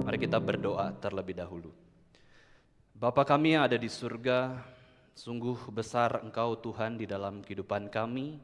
Mari kita berdoa terlebih dahulu. Bapa kami yang ada di surga, sungguh besar Engkau Tuhan di dalam kehidupan kami.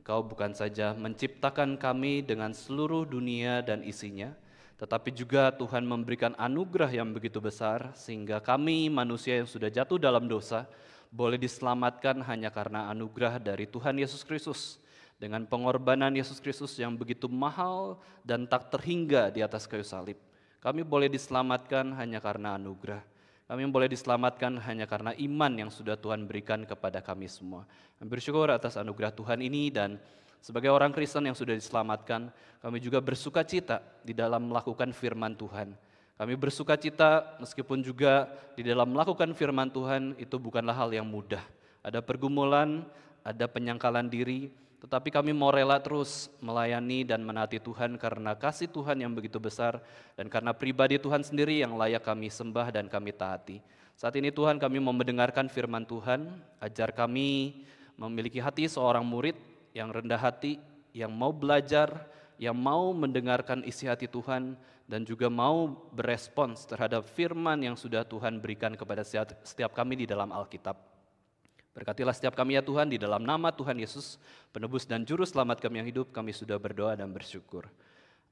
Engkau bukan saja menciptakan kami dengan seluruh dunia dan isinya, tetapi juga Tuhan memberikan anugerah yang begitu besar sehingga kami manusia yang sudah jatuh dalam dosa boleh diselamatkan hanya karena anugerah dari Tuhan Yesus Kristus. Dengan pengorbanan Yesus Kristus yang begitu mahal dan tak terhingga di atas kayu salib. Kami boleh diselamatkan hanya karena anugerah. Kami boleh diselamatkan hanya karena iman yang sudah Tuhan berikan kepada kami semua. Kami bersyukur atas anugerah Tuhan ini dan sebagai orang Kristen yang sudah diselamatkan, kami juga bersuka cita di dalam melakukan firman Tuhan. Kami bersuka cita meskipun juga di dalam melakukan firman Tuhan itu bukanlah hal yang mudah. Ada pergumulan, ada penyangkalan diri, tetapi kami mau rela terus melayani dan menaati Tuhan karena kasih Tuhan yang begitu besar dan karena pribadi Tuhan sendiri yang layak kami sembah dan kami taati. Saat ini Tuhan kami mau mendengarkan firman Tuhan, ajar kami memiliki hati seorang murid yang rendah hati, yang mau belajar, yang mau mendengarkan isi hati Tuhan dan juga mau berespons terhadap firman yang sudah Tuhan berikan kepada setiap kami di dalam Alkitab. Berkatilah setiap kami ya Tuhan, di dalam nama Tuhan Yesus, penebus dan juru selamat kami yang hidup, kami sudah berdoa dan bersyukur.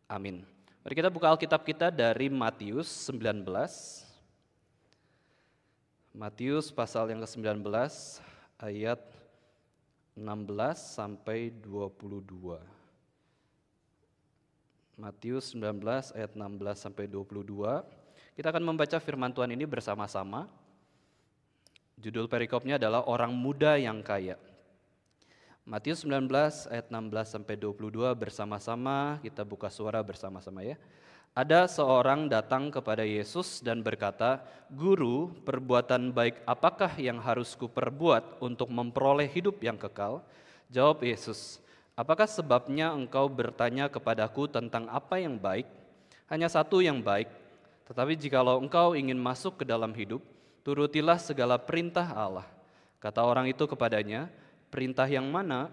Amin. Mari kita buka Alkitab kita dari Matius 19. Matius pasal yang ke-19 ayat 16 sampai 22. Matius 19 ayat 16 sampai 22. Kita akan membaca firman Tuhan ini bersama-sama. Judul perikopnya adalah Orang Muda yang Kaya. Matius 19 ayat 16 sampai 22 bersama-sama, kita buka suara bersama-sama ya. Ada seorang datang kepada Yesus dan berkata, "Guru, perbuatan baik apakah yang harus kuperbuat untuk memperoleh hidup yang kekal?" Jawab Yesus, "Apakah sebabnya engkau bertanya kepadaku tentang apa yang baik? Hanya satu yang baik. Tetapi jikalau engkau ingin masuk ke dalam hidup, turutilah segala perintah Allah." Kata orang itu kepadanya, "Perintah yang mana?"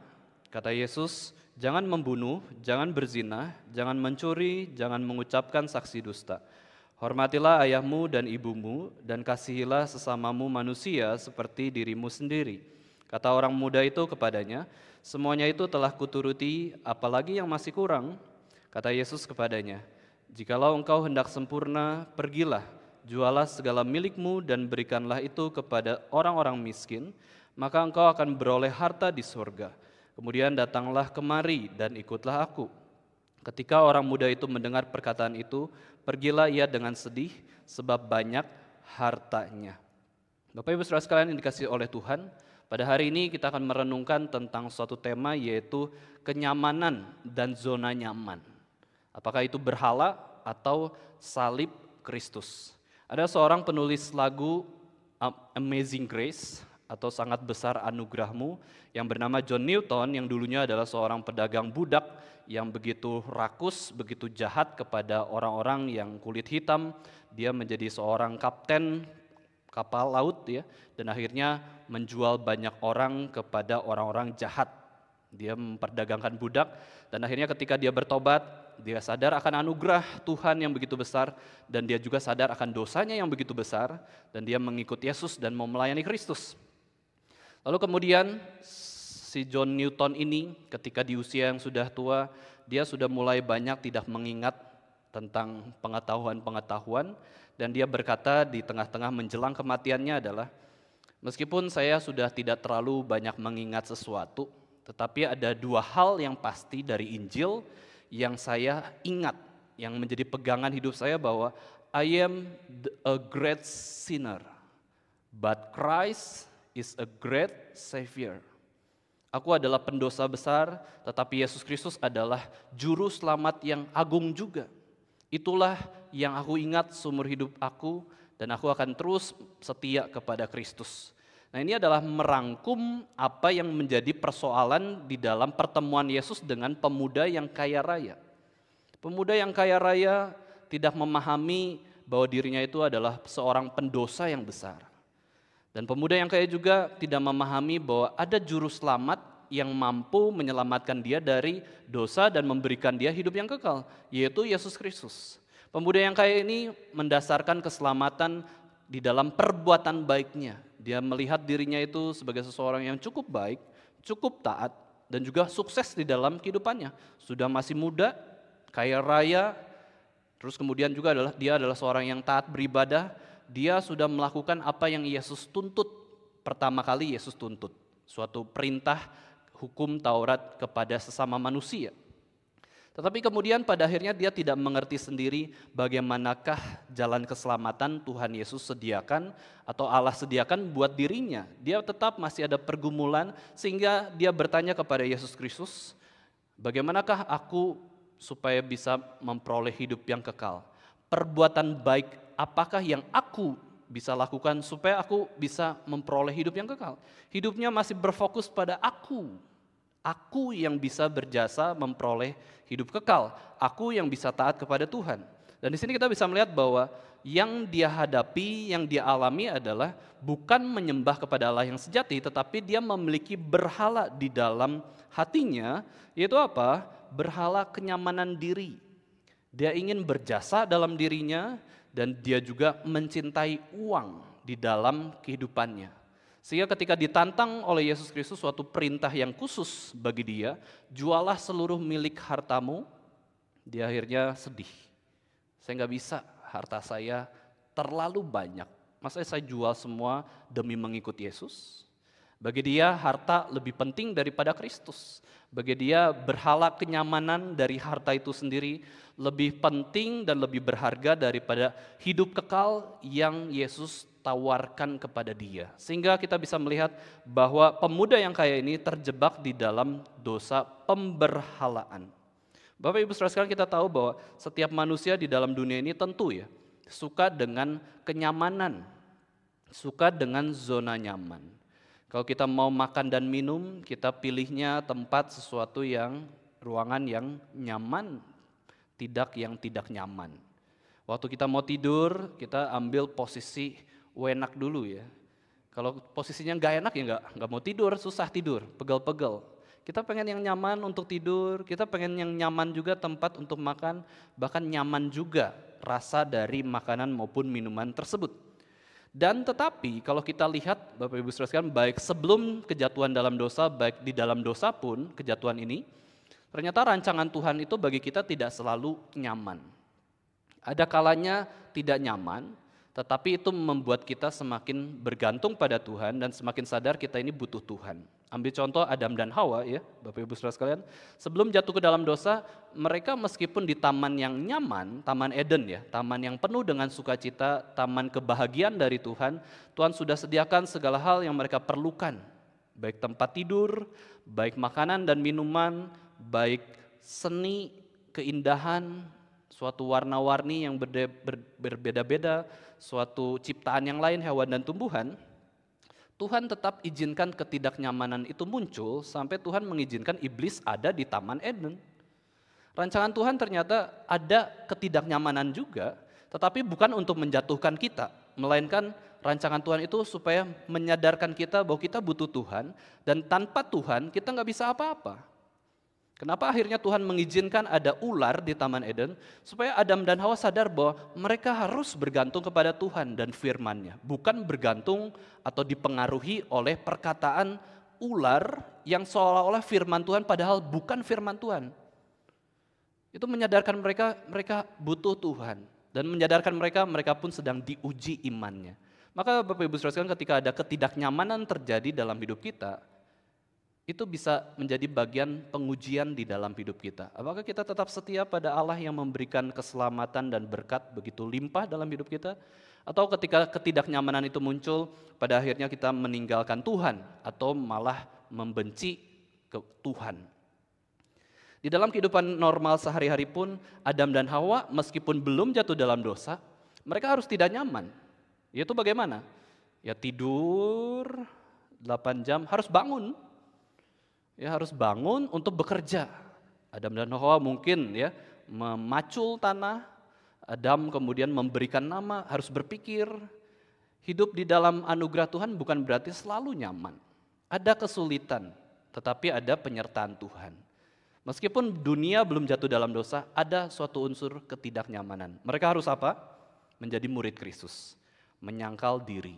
Kata Yesus, "Jangan membunuh, jangan berzina, jangan mencuri, jangan mengucapkan saksi dusta. Hormatilah ayahmu dan ibumu, dan kasihilah sesamamu manusia seperti dirimu sendiri." Kata orang muda itu kepadanya, "Semuanya itu telah kuturuti, apalagi yang masih kurang?" Kata Yesus kepadanya, "Jikalau engkau hendak sempurna, pergilah, jualah segala milikmu dan berikanlah itu kepada orang-orang miskin, maka engkau akan beroleh harta di surga. Kemudian datanglah kemari dan ikutlah aku." Ketika orang muda itu mendengar perkataan itu, pergilah ia dengan sedih sebab banyak hartanya. Bapak Ibu Saudara sekalian yang dikasihi oleh Tuhan, pada hari ini kita akan merenungkan tentang suatu tema yaitu kenyamanan dan zona nyaman. Apakah itu berhala atau salib Kristus? Ada seorang penulis lagu Amazing Grace atau Sangat Besar Anugerahmu yang bernama John Newton yang dulunya adalah seorang pedagang budak yang begitu rakus, begitu jahat kepada orang-orang yang kulit hitam. Dia menjadi seorang kapten kapal laut ya, dan akhirnya menjual banyak orang kepada orang-orang jahat. Dia memperdagangkan budak dan akhirnya ketika dia bertobat, dia sadar akan anugerah Tuhan yang begitu besar dan dia juga sadar akan dosanya yang begitu besar dan dia mengikut Yesus dan mau melayani Kristus. Lalu kemudian si John Newton ini ketika di usia yang sudah tua, dia sudah mulai banyak tidak mengingat tentang pengetahuan-pengetahuan dan dia berkata di tengah-tengah menjelang kematiannya adalah, "Meskipun saya sudah tidak terlalu banyak mengingat sesuatu, tetapi ada dua hal yang pasti dari Injil yang saya ingat, yang menjadi pegangan hidup saya bahwa I am a great sinner, but Christ is a great Savior." Aku adalah pendosa besar, tetapi Yesus Kristus adalah juru selamat yang agung juga. Itulah yang aku ingat seumur hidup aku dan aku akan terus setia kepada Kristus. Nah, ini adalah merangkum apa yang menjadi persoalan di dalam pertemuan Yesus dengan pemuda yang kaya raya. Pemuda yang kaya raya tidak memahami bahwa dirinya itu adalah seorang pendosa yang besar. Dan pemuda yang kaya juga tidak memahami bahwa ada juru selamat yang mampu menyelamatkan dia dari dosa dan memberikan dia hidup yang kekal, yaitu Yesus Kristus. Pemuda yang kaya ini mendasarkan keselamatan di dalam perbuatan baiknya. Dia melihat dirinya itu sebagai seseorang yang cukup baik, cukup taat, dan juga sukses di dalam kehidupannya. Sudah masih muda, kaya raya, terus kemudian juga dia adalah seorang yang taat beribadah. Dia sudah melakukan apa yang Yesus tuntut, pertama kali Yesus tuntut. Suatu perintah hukum Taurat kepada sesama manusia. Tetapi kemudian pada akhirnya dia tidak mengerti sendiri bagaimanakah jalan keselamatan Tuhan Yesus sediakan atau Allah sediakan buat dirinya. Dia tetap masih ada pergumulan sehingga dia bertanya kepada Yesus Kristus, bagaimanakah aku supaya bisa memperoleh hidup yang kekal? Perbuatan baik apakah yang aku bisa lakukan supaya aku bisa memperoleh hidup yang kekal? Hidupnya masih berfokus pada aku. Aku yang bisa berjasa memperoleh hidup kekal. Aku yang bisa taat kepada Tuhan. Dan di sini kita bisa melihat bahwa yang dia hadapi, yang dia alami adalah bukan menyembah kepada Allah yang sejati, tetapi dia memiliki berhala di dalam hatinya, yaitu apa? Berhala kenyamanan diri. Dia ingin berjasa dalam dirinya dan dia juga mencintai uang di dalam kehidupannya. Sehingga ketika ditantang oleh Yesus Kristus suatu perintah yang khusus bagi dia, jualah seluruh milik hartamu, dia akhirnya sedih. Saya nggak bisa, harta saya terlalu banyak. Masa saya jual semua demi mengikut Yesus? Bagi dia harta lebih penting daripada Kristus. Bagi dia berhala kenyamanan dari harta itu sendiri lebih penting dan lebih berharga daripada hidup kekal yang Yesus tawarkan kepada dia. Sehingga kita bisa melihat bahwa pemuda yang kaya ini terjebak di dalam dosa pemberhalaan. Bapak Ibu saudara sekalian, kita tahu bahwa setiap manusia di dalam dunia ini tentu ya suka dengan kenyamanan, suka dengan zona nyaman. Kalau kita mau makan dan minum, kita pilihnya tempat sesuatu yang ruangan yang nyaman, tidak yang tidak nyaman. Waktu kita mau tidur, kita ambil posisi enak dulu ya. Kalau posisinya nggak enak ya nggak mau tidur, susah tidur, pegel-pegel. Kita pengen yang nyaman untuk tidur, kita pengen yang nyaman juga tempat untuk makan, bahkan nyaman juga rasa dari makanan maupun minuman tersebut. Dan tetapi kalau kita lihat Bapak Ibu saudara sekalian, baik sebelum kejatuhan dalam dosa, baik di dalam dosa pun kejatuhan ini, ternyata rancangan Tuhan itu bagi kita tidak selalu nyaman. Ada kalanya tidak nyaman, tetapi itu membuat kita semakin bergantung pada Tuhan dan semakin sadar kita ini butuh Tuhan. Ambil contoh Adam dan Hawa ya, Bapak Ibu saudara sekalian, sebelum jatuh ke dalam dosa, mereka meskipun di taman yang nyaman, taman Eden ya, taman yang penuh dengan sukacita, taman kebahagiaan dari Tuhan, Tuhan sudah sediakan segala hal yang mereka perlukan, baik tempat tidur, baik makanan dan minuman, baik seni, keindahan, suatu warna-warni yang berbeda-beda, suatu ciptaan yang lain, hewan dan tumbuhan. Tuhan tetap izinkan ketidaknyamanan itu muncul sampai Tuhan mengizinkan iblis ada di Taman Eden. Rancangan Tuhan ternyata ada ketidaknyamanan juga, tetapi bukan untuk menjatuhkan kita, melainkan rancangan Tuhan itu supaya menyadarkan kita bahwa kita butuh Tuhan, dan tanpa Tuhan kita nggak bisa apa-apa. Kenapa akhirnya Tuhan mengizinkan ada ular di Taman Eden? Supaya Adam dan Hawa sadar bahwa mereka harus bergantung kepada Tuhan dan firman-Nya. Bukan bergantung atau dipengaruhi oleh perkataan ular yang seolah-olah firman Tuhan padahal bukan firman Tuhan. Itu menyadarkan mereka butuh Tuhan. Dan menyadarkan mereka pun sedang diuji imannya. Maka Bapak Ibu saudara sekalian, ketika ada ketidaknyamanan terjadi dalam hidup kita, itu bisa menjadi bagian pengujian di dalam hidup kita. Apakah kita tetap setia pada Allah yang memberikan keselamatan dan berkat begitu limpah dalam hidup kita? Atau ketika ketidaknyamanan itu muncul, pada akhirnya kita meninggalkan Tuhan atau malah membenci ke Tuhan. Di dalam kehidupan normal sehari-hari pun, Adam dan Hawa meskipun belum jatuh dalam dosa, mereka harus tidak nyaman. Yaitu bagaimana? Ya tidur 8 jam, harus bangun. Ya harus bangun untuk bekerja. Adam dan Hawa mungkin ya memacul tanah, Adam kemudian memberikan nama, harus berpikir. Hidup di dalam anugerah Tuhan bukan berarti selalu nyaman. Ada kesulitan, tetapi ada penyertaan Tuhan. Meskipun dunia belum jatuh dalam dosa, ada suatu unsur ketidaknyamanan. Mereka harus apa? Menjadi murid Kristus, menyangkal diri.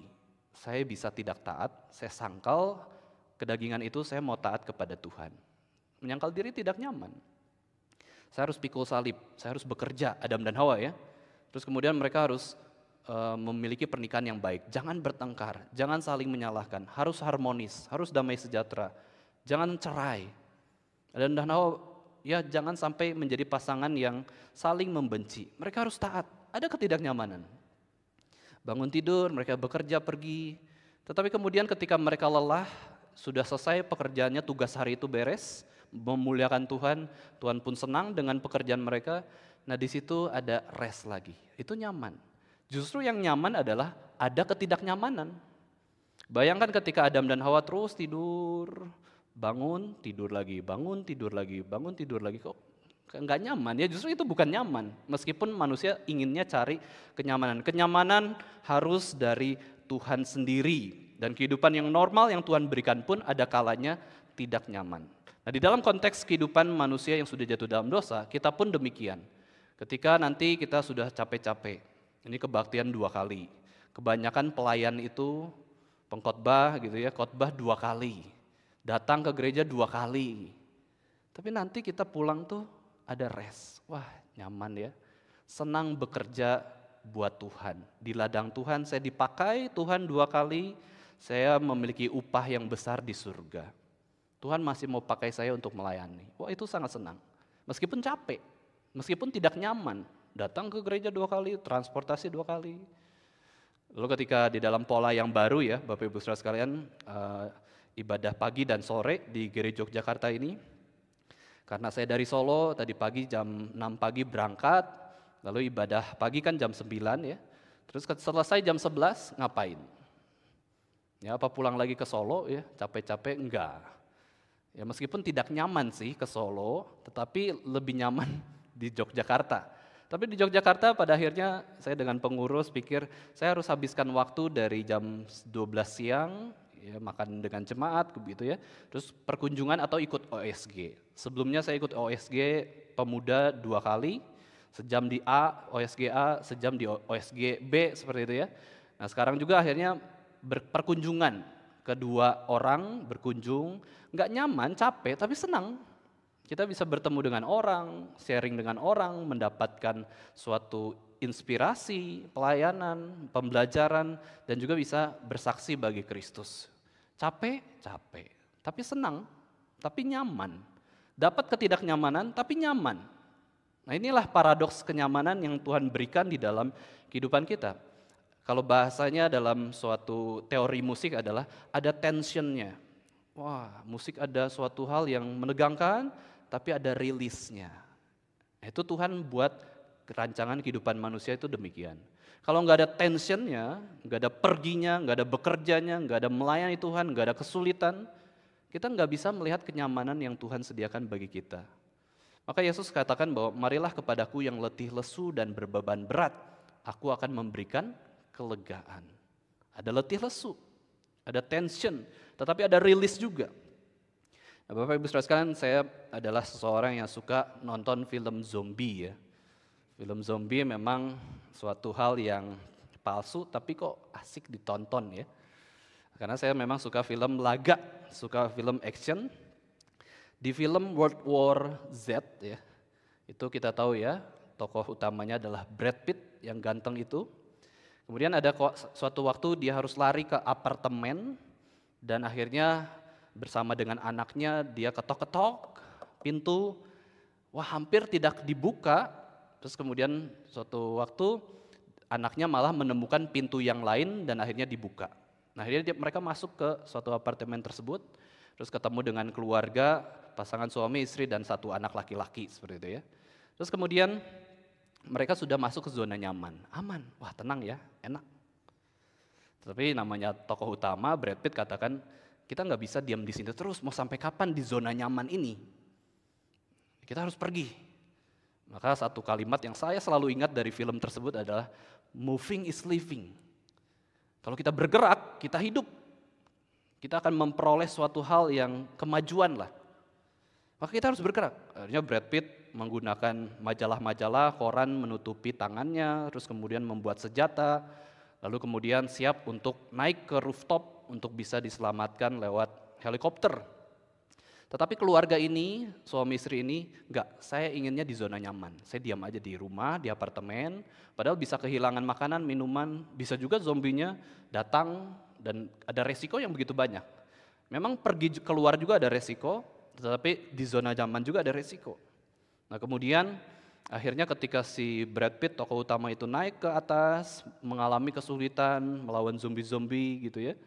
Saya bisa tidak taat, saya sangkal kedagingan itu, saya mau taat kepada Tuhan. Menyangkal diri tidak nyaman. Saya harus pikul salib, saya harus bekerja, Adam dan Hawa ya. Terus kemudian mereka harus memiliki pernikahan yang baik. Jangan bertengkar, jangan saling menyalahkan, harus harmonis, harus damai sejahtera. Jangan cerai. Adam dan Hawa ya jangan sampai menjadi pasangan yang saling membenci. Mereka harus taat, ada ketidaknyamanan. Bangun tidur, mereka bekerja pergi. Tetapi kemudian ketika mereka lelah, sudah selesai pekerjaannya, tugas hari itu beres, memuliakan Tuhan, Tuhan pun senang dengan pekerjaan mereka. Nah di situ ada rest lagi, itu nyaman. Justru yang nyaman adalah ada ketidaknyamanan. Bayangkan ketika Adam dan Hawa terus tidur, bangun, tidur lagi, bangun, tidur lagi, bangun, tidur lagi, kok nggak nyaman ya. Justru itu bukan nyaman, meskipun manusia inginnya cari kenyamanan. Kenyamanan harus dari Tuhan sendiri, dan kehidupan yang normal yang Tuhan berikan pun ada kalanya tidak nyaman. Nah di dalam konteks kehidupan manusia yang sudah jatuh dalam dosa, kita pun demikian. Ketika nanti kita sudah capek-capek, ini kebaktian 2 kali. Kebanyakan pelayan itu pengkhotbah gitu ya, khotbah 2 kali. Datang ke gereja 2 kali. Tapi nanti kita pulang tuh ada rest. Wah nyaman ya, senang bekerja buat Tuhan. Di ladang Tuhan saya dipakai Tuhan 2 kali, saya memiliki upah yang besar di surga. Tuhan masih mau pakai saya untuk melayani. Wah itu sangat senang. Meskipun capek, meskipun tidak nyaman. Datang ke gereja 2 kali, transportasi 2 kali. Lalu ketika di dalam pola yang baru ya, Bapak Ibu Saudara sekalian, ibadah pagi dan sore di Gereja Yogyakarta ini. Karena saya dari Solo, tadi pagi jam 6 pagi berangkat, lalu ibadah pagi kan jam 9 ya. Terus selesai jam 11 ngapain? Ya apa pulang lagi ke Solo ya, capek-capek? Enggak. Ya meskipun tidak nyaman sih ke Solo, tetapi lebih nyaman di Yogyakarta. Tapi di Yogyakarta pada akhirnya saya dengan pengurus pikir saya harus habiskan waktu dari jam 12 siang, ya, makan dengan jemaat gitu ya, terus perkunjungan atau ikut OSG. Sebelumnya saya ikut OSG pemuda 2 kali, sejam di OSG A, sejam di OSG B seperti itu ya. Nah sekarang juga akhirnya berperkunjungan, kedua orang berkunjung, nggak nyaman, capek, tapi senang. Kita bisa bertemu dengan orang, sharing dengan orang, mendapatkan suatu inspirasi, pelayanan, pembelajaran, dan juga bisa bersaksi bagi Kristus. Capek, tapi senang, tapi nyaman. Dapat ketidaknyamanan, tapi nyaman. Nah inilah paradoks kenyamanan yang Tuhan berikan di dalam kehidupan kita. Kalau bahasanya dalam suatu teori musik adalah ada tensionnya. Wah, musik ada suatu hal yang menegangkan, tapi ada rilisnya. Itu Tuhan buat rancangan kehidupan manusia itu demikian. Kalau nggak ada tensionnya, nggak ada perginya, nggak ada bekerjanya, nggak ada melayani Tuhan, nggak ada kesulitan, kita nggak bisa melihat kenyamanan yang Tuhan sediakan bagi kita. Maka Yesus katakan bahwa marilah kepadaku yang letih lesu dan berbeban berat, aku akan memberikan kelegaan. Ada letih lesu, ada tension, tetapi ada rilis juga. Nah, Bapak Ibu Saudara sekalian, saya adalah seseorang yang suka nonton film zombie ya. Film zombie memang suatu hal yang palsu tapi kok asik ditonton ya. Karena saya memang suka film laga, suka film action. Di film World War Z ya, itu kita tahu ya, tokoh utamanya adalah Brad Pitt yang ganteng itu. Kemudian ada suatu waktu dia harus lari ke apartemen dan akhirnya bersama dengan anaknya dia ketok-ketok pintu, wah hampir tidak dibuka, terus kemudian suatu waktu anaknya malah menemukan pintu yang lain dan akhirnya dibuka. Nah akhirnya mereka masuk ke suatu apartemen tersebut, terus ketemu dengan keluarga, pasangan suami istri dan 1 anak laki-laki seperti itu ya. Terus kemudian mereka sudah masuk ke zona nyaman, aman, wah tenang ya, enak. Tapi namanya tokoh utama Brad Pitt katakan, kita nggak bisa diam di sini terus, mau sampai kapan di zona nyaman ini? Kita harus pergi. Maka satu kalimat yang saya selalu ingat dari film tersebut adalah, moving is living. Kalau kita bergerak, kita hidup. Kita akan memperoleh suatu hal yang kemajuan lah. Maka kita harus bergerak. Akhirnya Brad Pitt menggunakan majalah-majalah, koran menutupi tangannya, terus kemudian membuat senjata, lalu kemudian siap untuk naik ke rooftop untuk bisa diselamatkan lewat helikopter. Tetapi keluarga ini, suami istri ini, enggak, saya inginnya di zona nyaman. Saya diam aja di rumah, di apartemen, padahal bisa kehilangan makanan, minuman, bisa juga zombinya datang dan ada resiko yang begitu banyak. Memang pergi keluar juga ada resiko, tetapi di zona nyaman juga ada resiko. Nah kemudian akhirnya ketika si Brad Pitt, tokoh utama itu naik ke atas, mengalami kesulitan, melawan zombie-zombie gitu ya.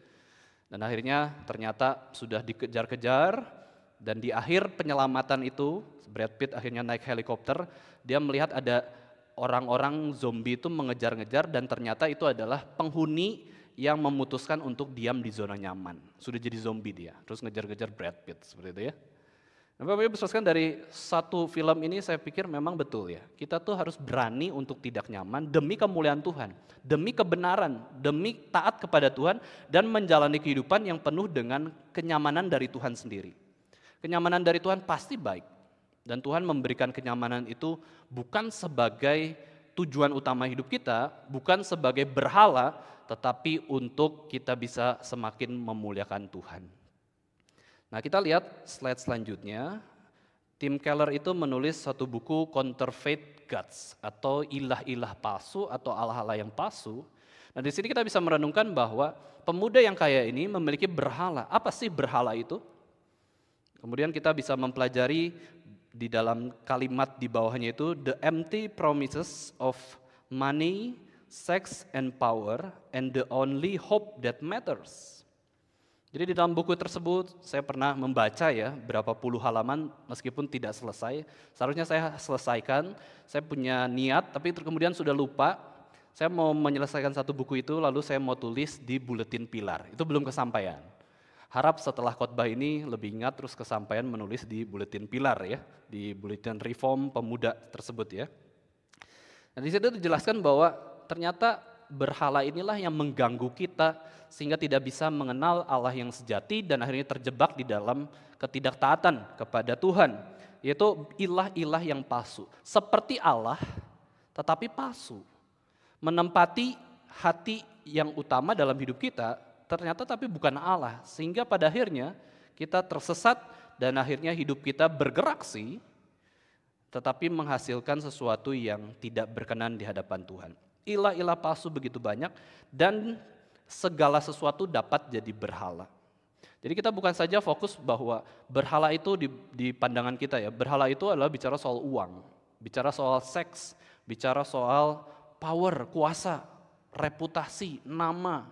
Dan akhirnya ternyata sudah dikejar-kejar, dan di akhir penyelamatan itu, Brad Pitt akhirnya naik helikopter, dia melihat ada orang-orang zombie itu mengejar-ngejar dan ternyata itu adalah penghuni yang memutuskan untuk diam di zona nyaman. Sudah jadi zombie dia, terus ngejar-ngejar Brad Pitt, seperti itu ya. Nah, Bapak Ibu sekalian, dari satu film ini saya pikir memang betul ya. Kita tuh harus berani untuk tidak nyaman demi kemuliaan Tuhan, demi kebenaran, demi taat kepada Tuhan dan menjalani kehidupan yang penuh dengan kenyamanan dari Tuhan sendiri. Kenyamanan dari Tuhan pasti baik dan Tuhan memberikan kenyamanan itu bukan sebagai tujuan utama hidup kita, bukan sebagai berhala, tetapi untuk kita bisa semakin memuliakan Tuhan. Nah kita lihat slide selanjutnya, Tim Keller itu menulis satu buku Counterfeit Gods atau ilah-ilah palsu atau allah-allah yang palsu. Nah di sini kita bisa merenungkan bahwa pemuda yang kaya ini memiliki berhala. Apa sih berhala itu? Kemudian kita bisa mempelajari di dalam kalimat di bawahnya itu, the empty promises of money, sex and power, and the only hope that matters. Jadi di dalam buku tersebut saya pernah membaca ya berapa puluh halaman meskipun tidak selesai. Seharusnya saya selesaikan, saya punya niat tapi kemudian sudah lupa. Saya mau menyelesaikan satu buku itu lalu saya mau tulis di buletin pilar, itu belum kesampaian. Harap setelah khotbah ini lebih ingat terus kesampaian menulis di buletin pilar ya, di buletin reform pemuda tersebut ya. Nah di situ dijelaskan bahwa ternyata berhala inilah yang mengganggu kita sehingga tidak bisa mengenal Allah yang sejati dan akhirnya terjebak di dalam ketidaktaatan kepada Tuhan, yaitu ilah-ilah yang palsu. Seperti Allah tetapi palsu. Menempati hati yang utama dalam hidup kita ternyata tapi bukan Allah, sehingga pada akhirnya kita tersesat dan akhirnya hidup kita bergerak sih, tetapi menghasilkan sesuatu yang tidak berkenan di hadapan Tuhan. Ilah-ilah palsu begitu banyak dan segala sesuatu dapat jadi berhala. Jadi kita bukan saja fokus bahwa berhala itu di pandangan kita ya, berhala itu adalah bicara soal uang, bicara soal seks, bicara soal power, kuasa, reputasi, nama,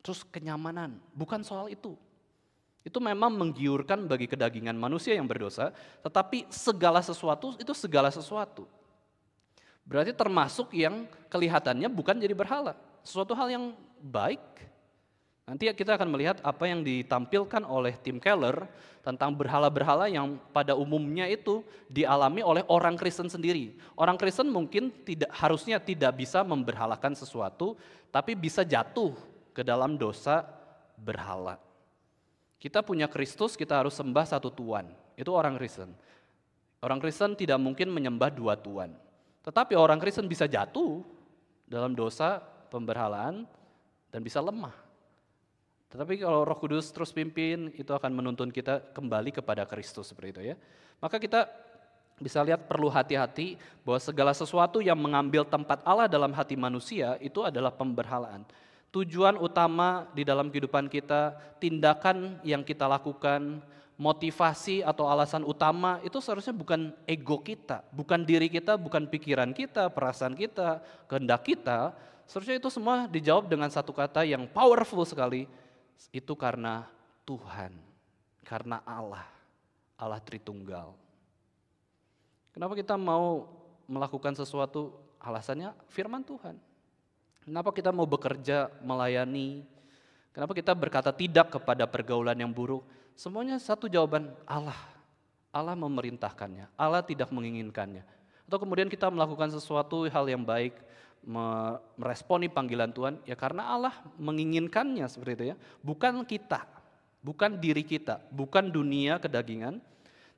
terus kenyamanan. Bukan soal itu. Itu memang menggiurkan bagi kedagingan manusia yang berdosa, tetapi segala sesuatu itu segala sesuatu. Berarti termasuk yang kelihatannya bukan jadi berhala. Sesuatu hal yang baik. Nanti kita akan melihat apa yang ditampilkan oleh Tim Keller tentang berhala-berhala yang pada umumnya itu dialami oleh orang Kristen sendiri. Orang Kristen mungkin harusnya tidak bisa memberhalakan sesuatu, tapi bisa jatuh ke dalam dosa berhala. Kita punya Kristus, kita harus sembah satu Tuhan. Itu orang Kristen. Orang Kristen tidak mungkin menyembah dua Tuhan. Tetapi orang Kristen bisa jatuh dalam dosa pemberhalaan dan bisa lemah. Tetapi kalau Roh Kudus terus pimpin, itu akan menuntun kita kembali kepada Kristus seperti itu ya. Maka kita bisa lihat perlu hati-hati bahwa segala sesuatu yang mengambil tempat Allah dalam hati manusia itu adalah pemberhalaan. Tujuan utama di dalam kehidupan kita, tindakan yang kita lakukan, motivasi atau alasan utama itu seharusnya bukan ego kita, bukan diri kita, bukan pikiran kita, perasaan kita, kehendak kita. Seharusnya itu semua dijawab dengan satu kata yang powerful sekali, itu karena Tuhan, karena Allah, Allah Tritunggal. Kenapa kita mau melakukan sesuatu? Alasannya firman Tuhan. Kenapa kita mau bekerja, melayani? Kenapa kita berkata tidak kepada pergaulan yang buruk? Semuanya satu jawaban, Allah. Allah memerintahkannya, Allah tidak menginginkannya. Atau kemudian kita melakukan sesuatu hal yang baik, meresponi panggilan Tuhan, ya karena Allah menginginkannya seperti itu ya, bukan kita. bukan diri kita, bukan dunia kedagingan,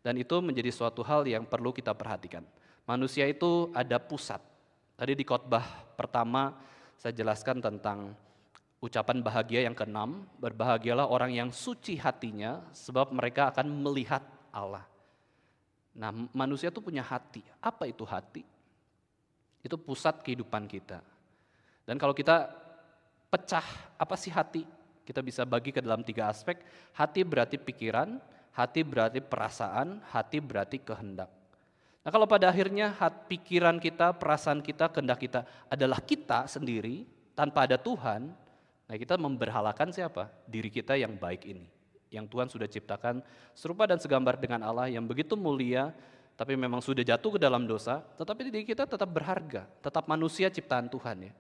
dan itu menjadi suatu hal yang perlu kita perhatikan. Manusia itu ada pusat. Tadi di khotbah pertama saya jelaskan tentang ucapan bahagia yang keenam, berbahagialah orang yang suci hatinya sebab mereka akan melihat Allah. Nah, manusia itu punya hati. Apa itu hati? Itu pusat kehidupan kita. Dan kalau kita pecah, apa sih hati? Kita bisa bagi ke dalam 3 aspek. Hati berarti pikiran, hati berarti perasaan, hati berarti kehendak. Nah, kalau pada akhirnya pikiran kita, perasaan kita, kehendak kita adalah kita sendiri, tanpa ada Tuhan, nah kita memberhalakan siapa? Diri kita yang baik ini. Yang Tuhan sudah ciptakan serupa dan segambar dengan Allah yang begitu mulia, tapi memang sudah jatuh ke dalam dosa, tetapi diri kita tetap berharga, tetap manusia ciptaan Tuhan ya.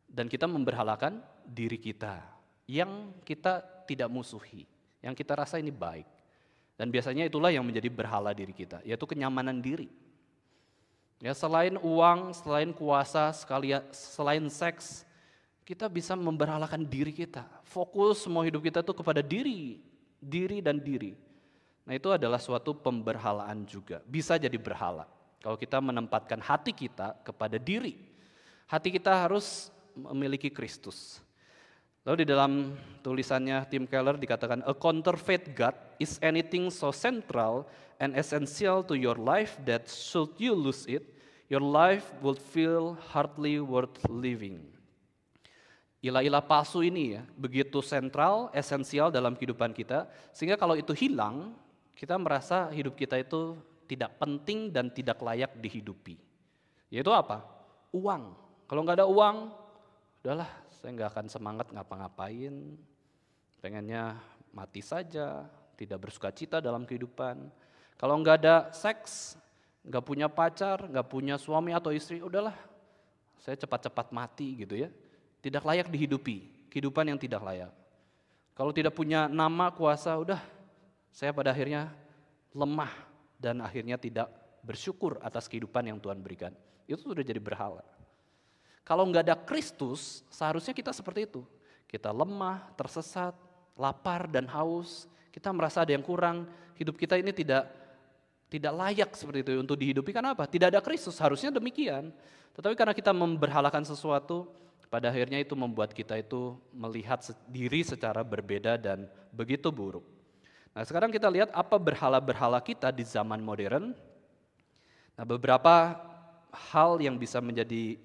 Dan kita memberhalakan diri kita, yang kita tidak musuhi, yang kita rasa ini baik. Dan biasanya itulah yang menjadi berhala diri kita, yaitu kenyamanan diri. Ya, selain uang, selain kuasa, selain seks, kita bisa memberhalakan diri kita. Fokus semua hidup kita tuh kepada diri dan diri. Nah, itu adalah suatu pemberhalaan juga. Bisa jadi berhala. Kalau kita menempatkan hati kita kepada diri. Hati kita harus memiliki Kristus. Lalu di dalam tulisannya Tim Keller dikatakan, a counterfeit God is anything so central and essential to your life that should you lose it, your life would feel hardly worth living. Ilah-ilah palsu ini ya, begitu sentral, esensial dalam kehidupan kita, sehingga kalau itu hilang, kita merasa hidup kita itu tidak penting dan tidak layak dihidupi. Yaitu apa? Uang. Kalau nggak ada uang, udahlah, saya nggak akan semangat ngapa-ngapain, pengennya mati saja, tidak bersuka cita dalam kehidupan. Kalau nggak ada seks, nggak punya pacar, nggak punya suami atau istri, udahlah, saya cepat-cepat mati gitu ya. Tidak layak dihidupi, kehidupan yang tidak layak. Kalau tidak punya nama, kuasa, udah saya pada akhirnya lemah dan akhirnya tidak bersyukur atas kehidupan yang Tuhan berikan. Itu sudah jadi berhala. Kalau nggak ada Kristus, seharusnya kita seperti itu. Kita lemah, tersesat, lapar dan haus, kita merasa ada yang kurang, hidup kita ini tidak layak seperti itu untuk dihidupi. Karena apa? Tidak ada Kristus, harusnya demikian. Tetapi karena kita memberhalakan sesuatu, pada akhirnya itu membuat kita itu melihat diri secara berbeda dan begitu buruk. Nah, sekarang kita lihat apa berhala-berhala kita di zaman modern. Nah, beberapa hal yang bisa menjadi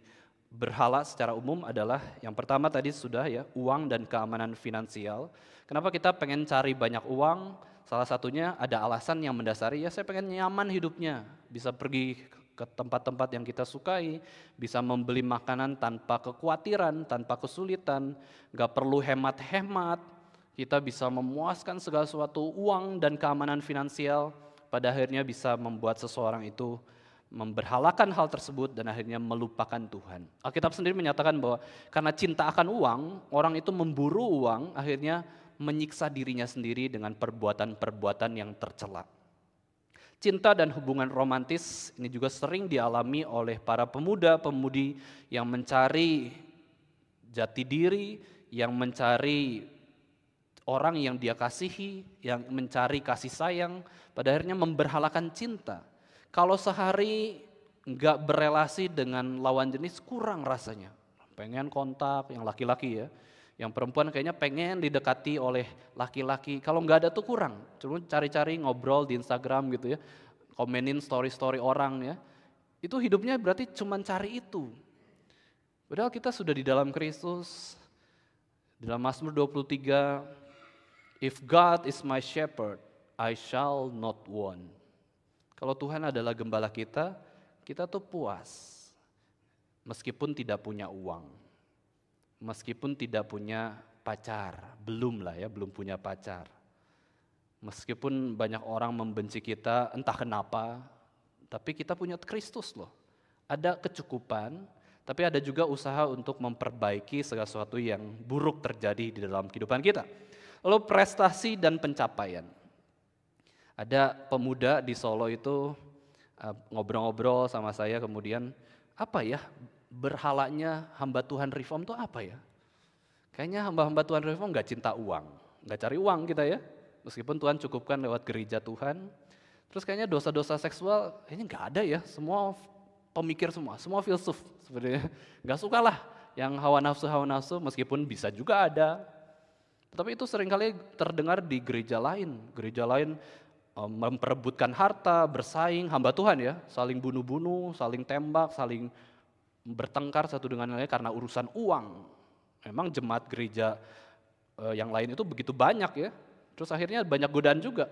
berhala secara umum adalah yang pertama tadi sudah ya, uang dan keamanan finansial. Kenapa kita pengen cari banyak uang? Salah satunya ada alasan yang mendasari, ya saya pengen nyaman hidupnya, bisa pergi ke tempat-tempat yang kita sukai, bisa membeli makanan tanpa kekhawatiran, tanpa kesulitan, gak perlu hemat-hemat, kita bisa memuaskan segala sesuatu, uang dan keamanan finansial, pada akhirnya bisa membuat seseorang itu memberhalakan hal tersebut dan akhirnya melupakan Tuhan. Alkitab sendiri menyatakan bahwa karena cinta akan uang, orang itu memburu uang, akhirnya menyiksa dirinya sendiri dengan perbuatan-perbuatan yang tercela. Cinta dan hubungan romantis ini juga sering dialami oleh para pemuda-pemudi yang mencari jati diri, yang mencari orang yang dia kasihi, yang mencari kasih sayang, pada akhirnya memberhalakan cinta. Kalau sehari nggak berelasi dengan lawan jenis kurang rasanya, pengen kontak yang laki-laki ya, yang perempuan kayaknya pengen didekati oleh laki-laki. Kalau nggak ada tuh kurang, cuma cari-cari ngobrol di Instagram gitu ya, komenin story-story orang ya. Itu hidupnya berarti cuma cari itu. Padahal kita sudah di dalam Kristus. Dalam Mazmur 23, if God is my shepherd, I shall not want. Kalau Tuhan adalah gembala kita tuh puas. Meskipun tidak punya uang. Meskipun tidak punya pacar, belum punya pacar. Meskipun banyak orang membenci kita, entah kenapa, tapi kita punya Kristus loh. Ada kecukupan, tapi ada juga usaha untuk memperbaiki segala sesuatu yang buruk terjadi di dalam kehidupan kita. Lalu prestasi dan pencapaian. Ada pemuda di Solo itu ngobrol-ngobrol sama saya, kemudian apa ya berhalanya hamba Tuhan Reform itu apa ya? Kayaknya hamba-hamba Tuhan Reform gak cinta uang. nggak cari uang kita ya. Meskipun Tuhan cukupkan lewat gereja Tuhan. Terus kayaknya dosa-dosa seksual kayaknya nggak ada ya. Semua pemikir semua filsuf sebenarnya. Nggak suka lah yang hawa nafsu meskipun bisa juga ada. Tapi itu seringkali terdengar di gereja lain. Gereja lain memperebutkan harta, bersaing, hamba Tuhan ya. Saling bunuh-bunuh, saling tembak, saling bertengkar satu dengan lainnya karena urusan uang. Memang jemaat gereja yang lain itu begitu banyak ya. Terus akhirnya banyak godaan juga.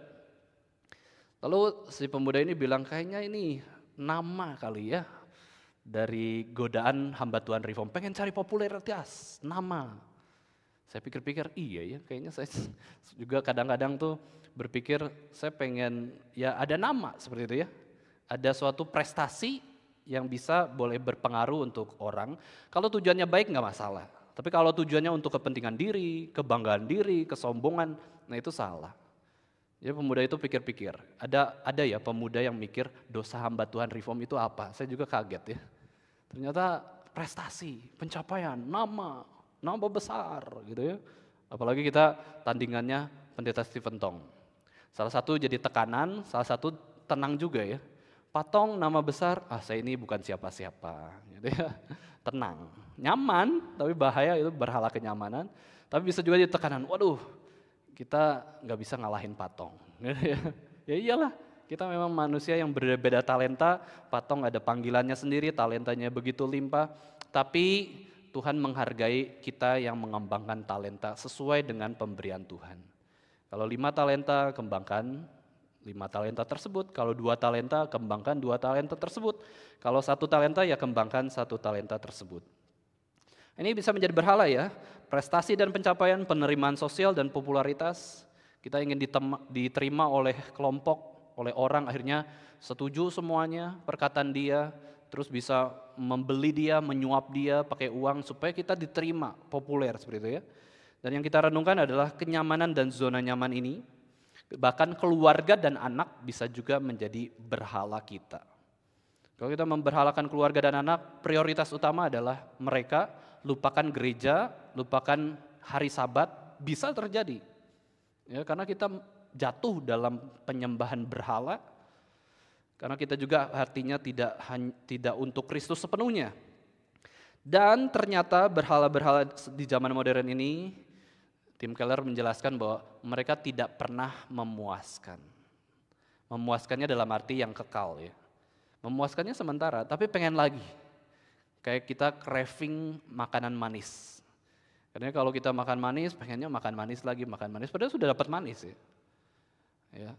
Lalu si pemuda ini bilang kayaknya ini nama kali ya dari godaan hamba Tuhan Reform. Pengen cari popularitas, nama. Saya pikir-pikir iya ya kayaknya saya juga kadang-kadang tuh berpikir saya pengen ya ada nama seperti itu ya. Ada suatu prestasi yang bisa boleh berpengaruh untuk orang. Kalau tujuannya baik nggak masalah. Tapi kalau tujuannya untuk kepentingan diri, kebanggaan diri, kesombongan, nah itu salah. Jadi pemuda itu pikir-pikir, ada ya pemuda yang mikir dosa hamba Tuhan Reform itu apa? Saya juga kaget ya. Ternyata prestasi, pencapaian, nama besar gitu ya. Apalagi kita tandingannya Pendeta Stephen Tong. Salah satu jadi tekanan, salah satu tenang juga ya. Patong nama besar, saya ini bukan siapa-siapa gitu ya. Tenang, nyaman, tapi bahaya itu berhala kenyamanan. Tapi bisa juga jadi tekanan, waduh kita nggak bisa ngalahin Patong. Ya iyalah, kita memang manusia yang berbeda talenta, Patong ada panggilannya sendiri, talentanya begitu limpah. Tapi Tuhan menghargai kita yang mengembangkan talenta sesuai dengan pemberian Tuhan. Kalau 5 talenta, kembangkan 5 talenta tersebut. Kalau 2 talenta, kembangkan 2 talenta tersebut. Kalau 1 talenta, ya kembangkan 1 talenta tersebut. Ini bisa menjadi berhala ya, prestasi dan pencapaian, penerimaan sosial dan popularitas. Kita ingin diterima oleh kelompok, oleh orang, akhirnya setuju semuanya, perkataan dia, terus bisa membeli dia, menyuap dia pakai uang supaya kita diterima, populer seperti itu ya. Dan yang kita renungkan adalah kenyamanan dan zona nyaman ini, bahkan keluarga dan anak bisa juga menjadi berhala kita. Kalau kita memberhalakan keluarga dan anak, prioritas utama adalah mereka lupakan gereja, lupakan hari Sabat, bisa terjadi. Ya, karena kita jatuh dalam penyembahan berhala, karena kita juga artinya tidak untuk Kristus sepenuhnya. Dan ternyata berhala-berhala di zaman modern ini, Tim Keller menjelaskan bahwa mereka tidak pernah memuaskan. Memuaskannya dalam arti yang kekal ya. Memuaskannya sementara, tapi pengen lagi. Kayak kita craving makanan manis. Karena kalau kita makan manis, pengennya makan manis lagi, makan manis. Padahal sudah dapat manis ya.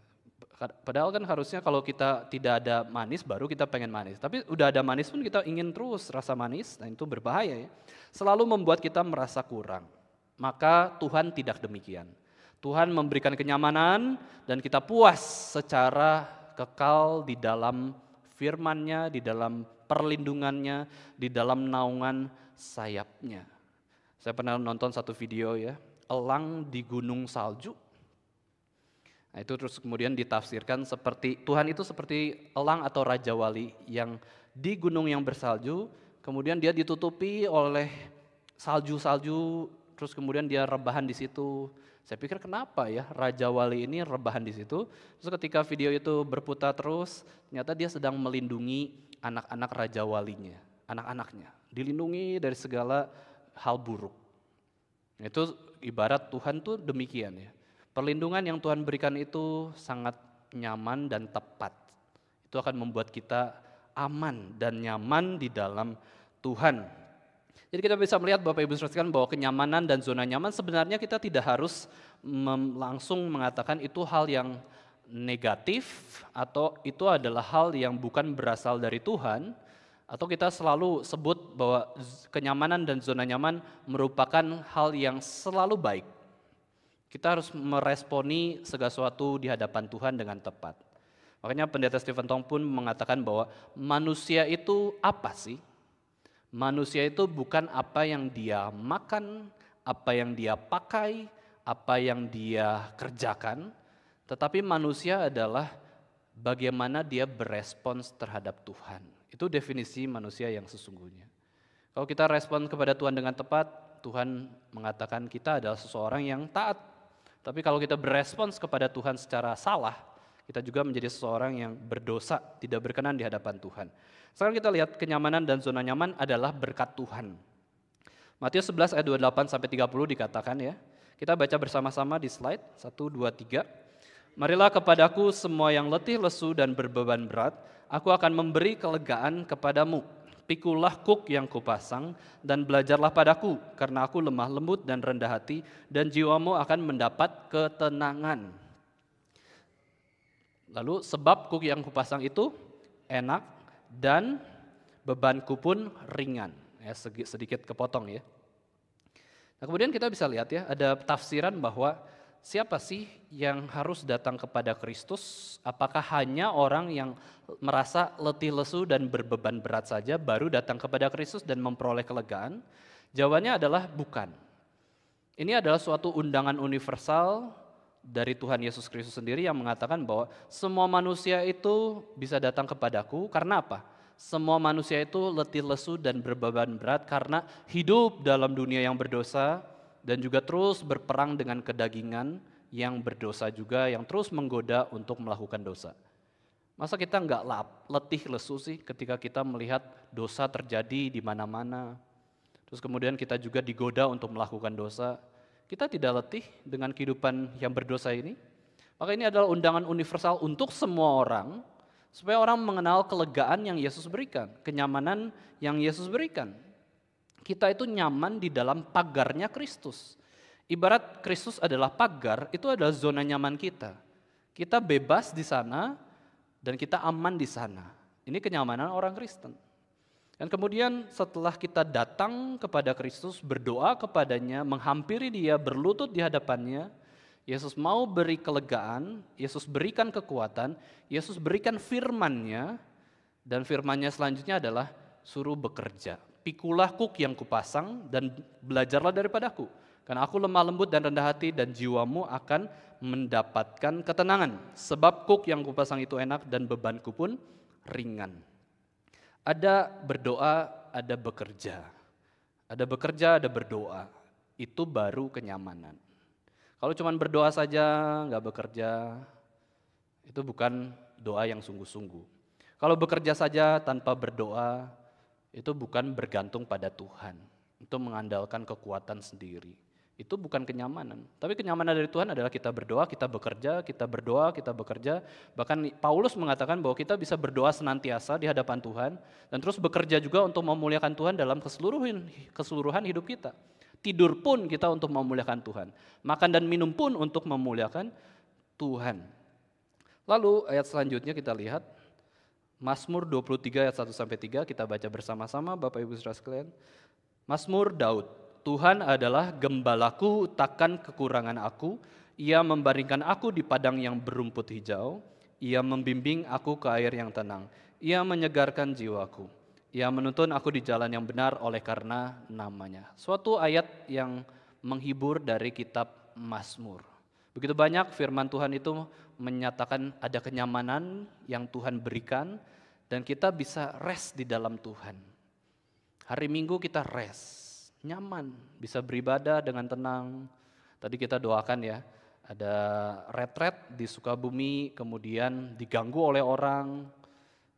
Padahal kan harusnya kalau kita tidak ada manis, baru kita pengen manis. Tapi udah ada manis pun kita ingin terus rasa manis, dan itu berbahaya ya. Selalu membuat kita merasa kurang. Maka Tuhan tidak demikian. Tuhan memberikan kenyamanan dan kita puas secara kekal di dalam firman-Nya, di dalam perlindungannya, di dalam naungan sayapnya. Saya pernah nonton satu video ya, elang di gunung salju. Nah itu terus kemudian ditafsirkan seperti, Tuhan itu seperti elang atau Raja Wali yang di gunung yang bersalju, kemudian dia ditutupi oleh salju-salju, terus kemudian dia rebahan di situ. Saya pikir kenapa ya Raja Wali ini rebahan di situ. Terus ketika video itu berputar terus, ternyata dia sedang melindungi anak-anak Raja Walinya, anak-anaknya. Dilindungi dari segala hal buruk. Itu ibarat Tuhan tuh demikian ya. Perlindungan yang Tuhan berikan itu sangat nyaman dan tepat. Itu akan membuat kita aman dan nyaman di dalam Tuhan. Jadi kita bisa melihat Bapak Ibu saudara bahwa kenyamanan dan zona nyaman sebenarnya kita tidak harus langsung mengatakan itu hal yang negatif atau itu adalah hal yang bukan berasal dari Tuhan, atau kita selalu sebut bahwa kenyamanan dan zona nyaman merupakan hal yang selalu baik. Kita harus meresponi segala sesuatu di hadapan Tuhan dengan tepat. Makanya Pendeta Stephen Tong pun mengatakan bahwa manusia itu apa sih? Manusia itu bukan apa yang dia makan, apa yang dia pakai, apa yang dia kerjakan, tetapi manusia adalah bagaimana dia berespons terhadap Tuhan. Itu definisi manusia yang sesungguhnya. Kalau kita respon kepada Tuhan dengan tepat, Tuhan mengatakan kita adalah seseorang yang taat. Tapi kalau kita berespons kepada Tuhan secara salah, kita juga menjadi seseorang yang berdosa, tidak berkenan di hadapan Tuhan. Sekarang kita lihat kenyamanan dan zona nyaman adalah berkat Tuhan. Matius 11 ayat 28 sampai 30 dikatakan ya. Kita baca bersama-sama di slide 1 2 3. Marilah kepadaku semua yang letih lesu dan berbeban berat, aku akan memberi kelegaan kepadamu. Pikulah kuk yang kupasang dan belajarlah padaku, karena aku lemah lembut dan rendah hati, dan jiwamu akan mendapat ketenangan. Lalu sebab kuk yang kupasang itu enak dan bebanku pun ringan. Ya, sedikit kepotong ya. Nah, kemudian kita bisa lihat ya, ada tafsiran bahwa siapa sih yang harus datang kepada Kristus? Apakah hanya orang yang merasa letih lesu dan berbeban berat saja baru datang kepada Kristus dan memperoleh kelegaan? Jawabannya adalah bukan. Ini adalah suatu undangan universal dari Tuhan Yesus Kristus sendiri yang mengatakan bahwa semua manusia itu bisa datang kepadaku karena apa? Semua manusia itu letih lesu dan berbeban berat karena hidup dalam dunia yang berdosa dan juga terus berperang dengan kedagingan yang berdosa juga, yang terus menggoda untuk melakukan dosa. Masa kita nggak letih lesu sih ketika kita melihat dosa terjadi di mana-mana, terus kemudian kita juga digoda untuk melakukan dosa. Kita tidak letih dengan kehidupan yang berdosa ini. Maka ini adalah undangan universal untuk semua orang, supaya orang mengenal kelegaan yang Yesus berikan, kenyamanan yang Yesus berikan. Kita itu nyaman di dalam pagarnya Kristus. Ibarat Kristus adalah pagar, itu adalah zona nyaman kita. Kita bebas di sana dan kita aman di sana. Ini kenyamanan orang Kristen. Dan kemudian setelah kita datang kepada Kristus, berdoa kepadanya, menghampiri dia, berlutut di hadapannya, Yesus mau beri kelegaan, Yesus berikan kekuatan, Yesus berikan firman-Nya, dan firman-Nya selanjutnya adalah suruh bekerja. Pikulah kuk yang kupasang dan belajarlah daripadaku, karena aku lemah lembut dan rendah hati dan jiwamu akan mendapatkan ketenangan. Sebab kuk yang kupasang itu enak dan bebanku pun ringan. Ada berdoa, ada bekerja. Ada bekerja, ada berdoa. Itu baru kenyamanan. Kalau cuma berdoa saja, nggak bekerja, itu bukan doa yang sungguh-sungguh. Kalau bekerja saja tanpa berdoa, itu bukan bergantung pada Tuhan. Itu mengandalkan kekuatan sendiri. Itu bukan kenyamanan. Tapi kenyamanan dari Tuhan adalah kita berdoa, kita bekerja, kita berdoa, kita bekerja. Bahkan Paulus mengatakan bahwa kita bisa berdoa senantiasa di hadapan Tuhan, dan terus bekerja juga untuk memuliakan Tuhan dalam keseluruhan hidup kita. Tidur pun kita untuk memuliakan Tuhan. Makan dan minum pun untuk memuliakan Tuhan. Lalu ayat selanjutnya kita lihat Mazmur 23 ayat 1-3, kita baca bersama-sama Bapak Ibu Saudara sekalian. Mazmur Daud, Tuhan adalah gembalaku, takkan kekurangan aku. Ia membaringkan aku di padang yang berumput hijau. Ia membimbing aku ke air yang tenang. Ia menyegarkan jiwaku. Ia menuntun aku di jalan yang benar oleh karena namanya. Suatu ayat yang menghibur dari kitab Mazmur. Begitu banyak firman Tuhan itu menyatakan ada kenyamanan yang Tuhan berikan dan kita bisa rest di dalam Tuhan. Hari Minggu kita rest, nyaman, bisa beribadah dengan tenang. Tadi kita doakan ya, ada retret di Sukabumi kemudian diganggu oleh orang,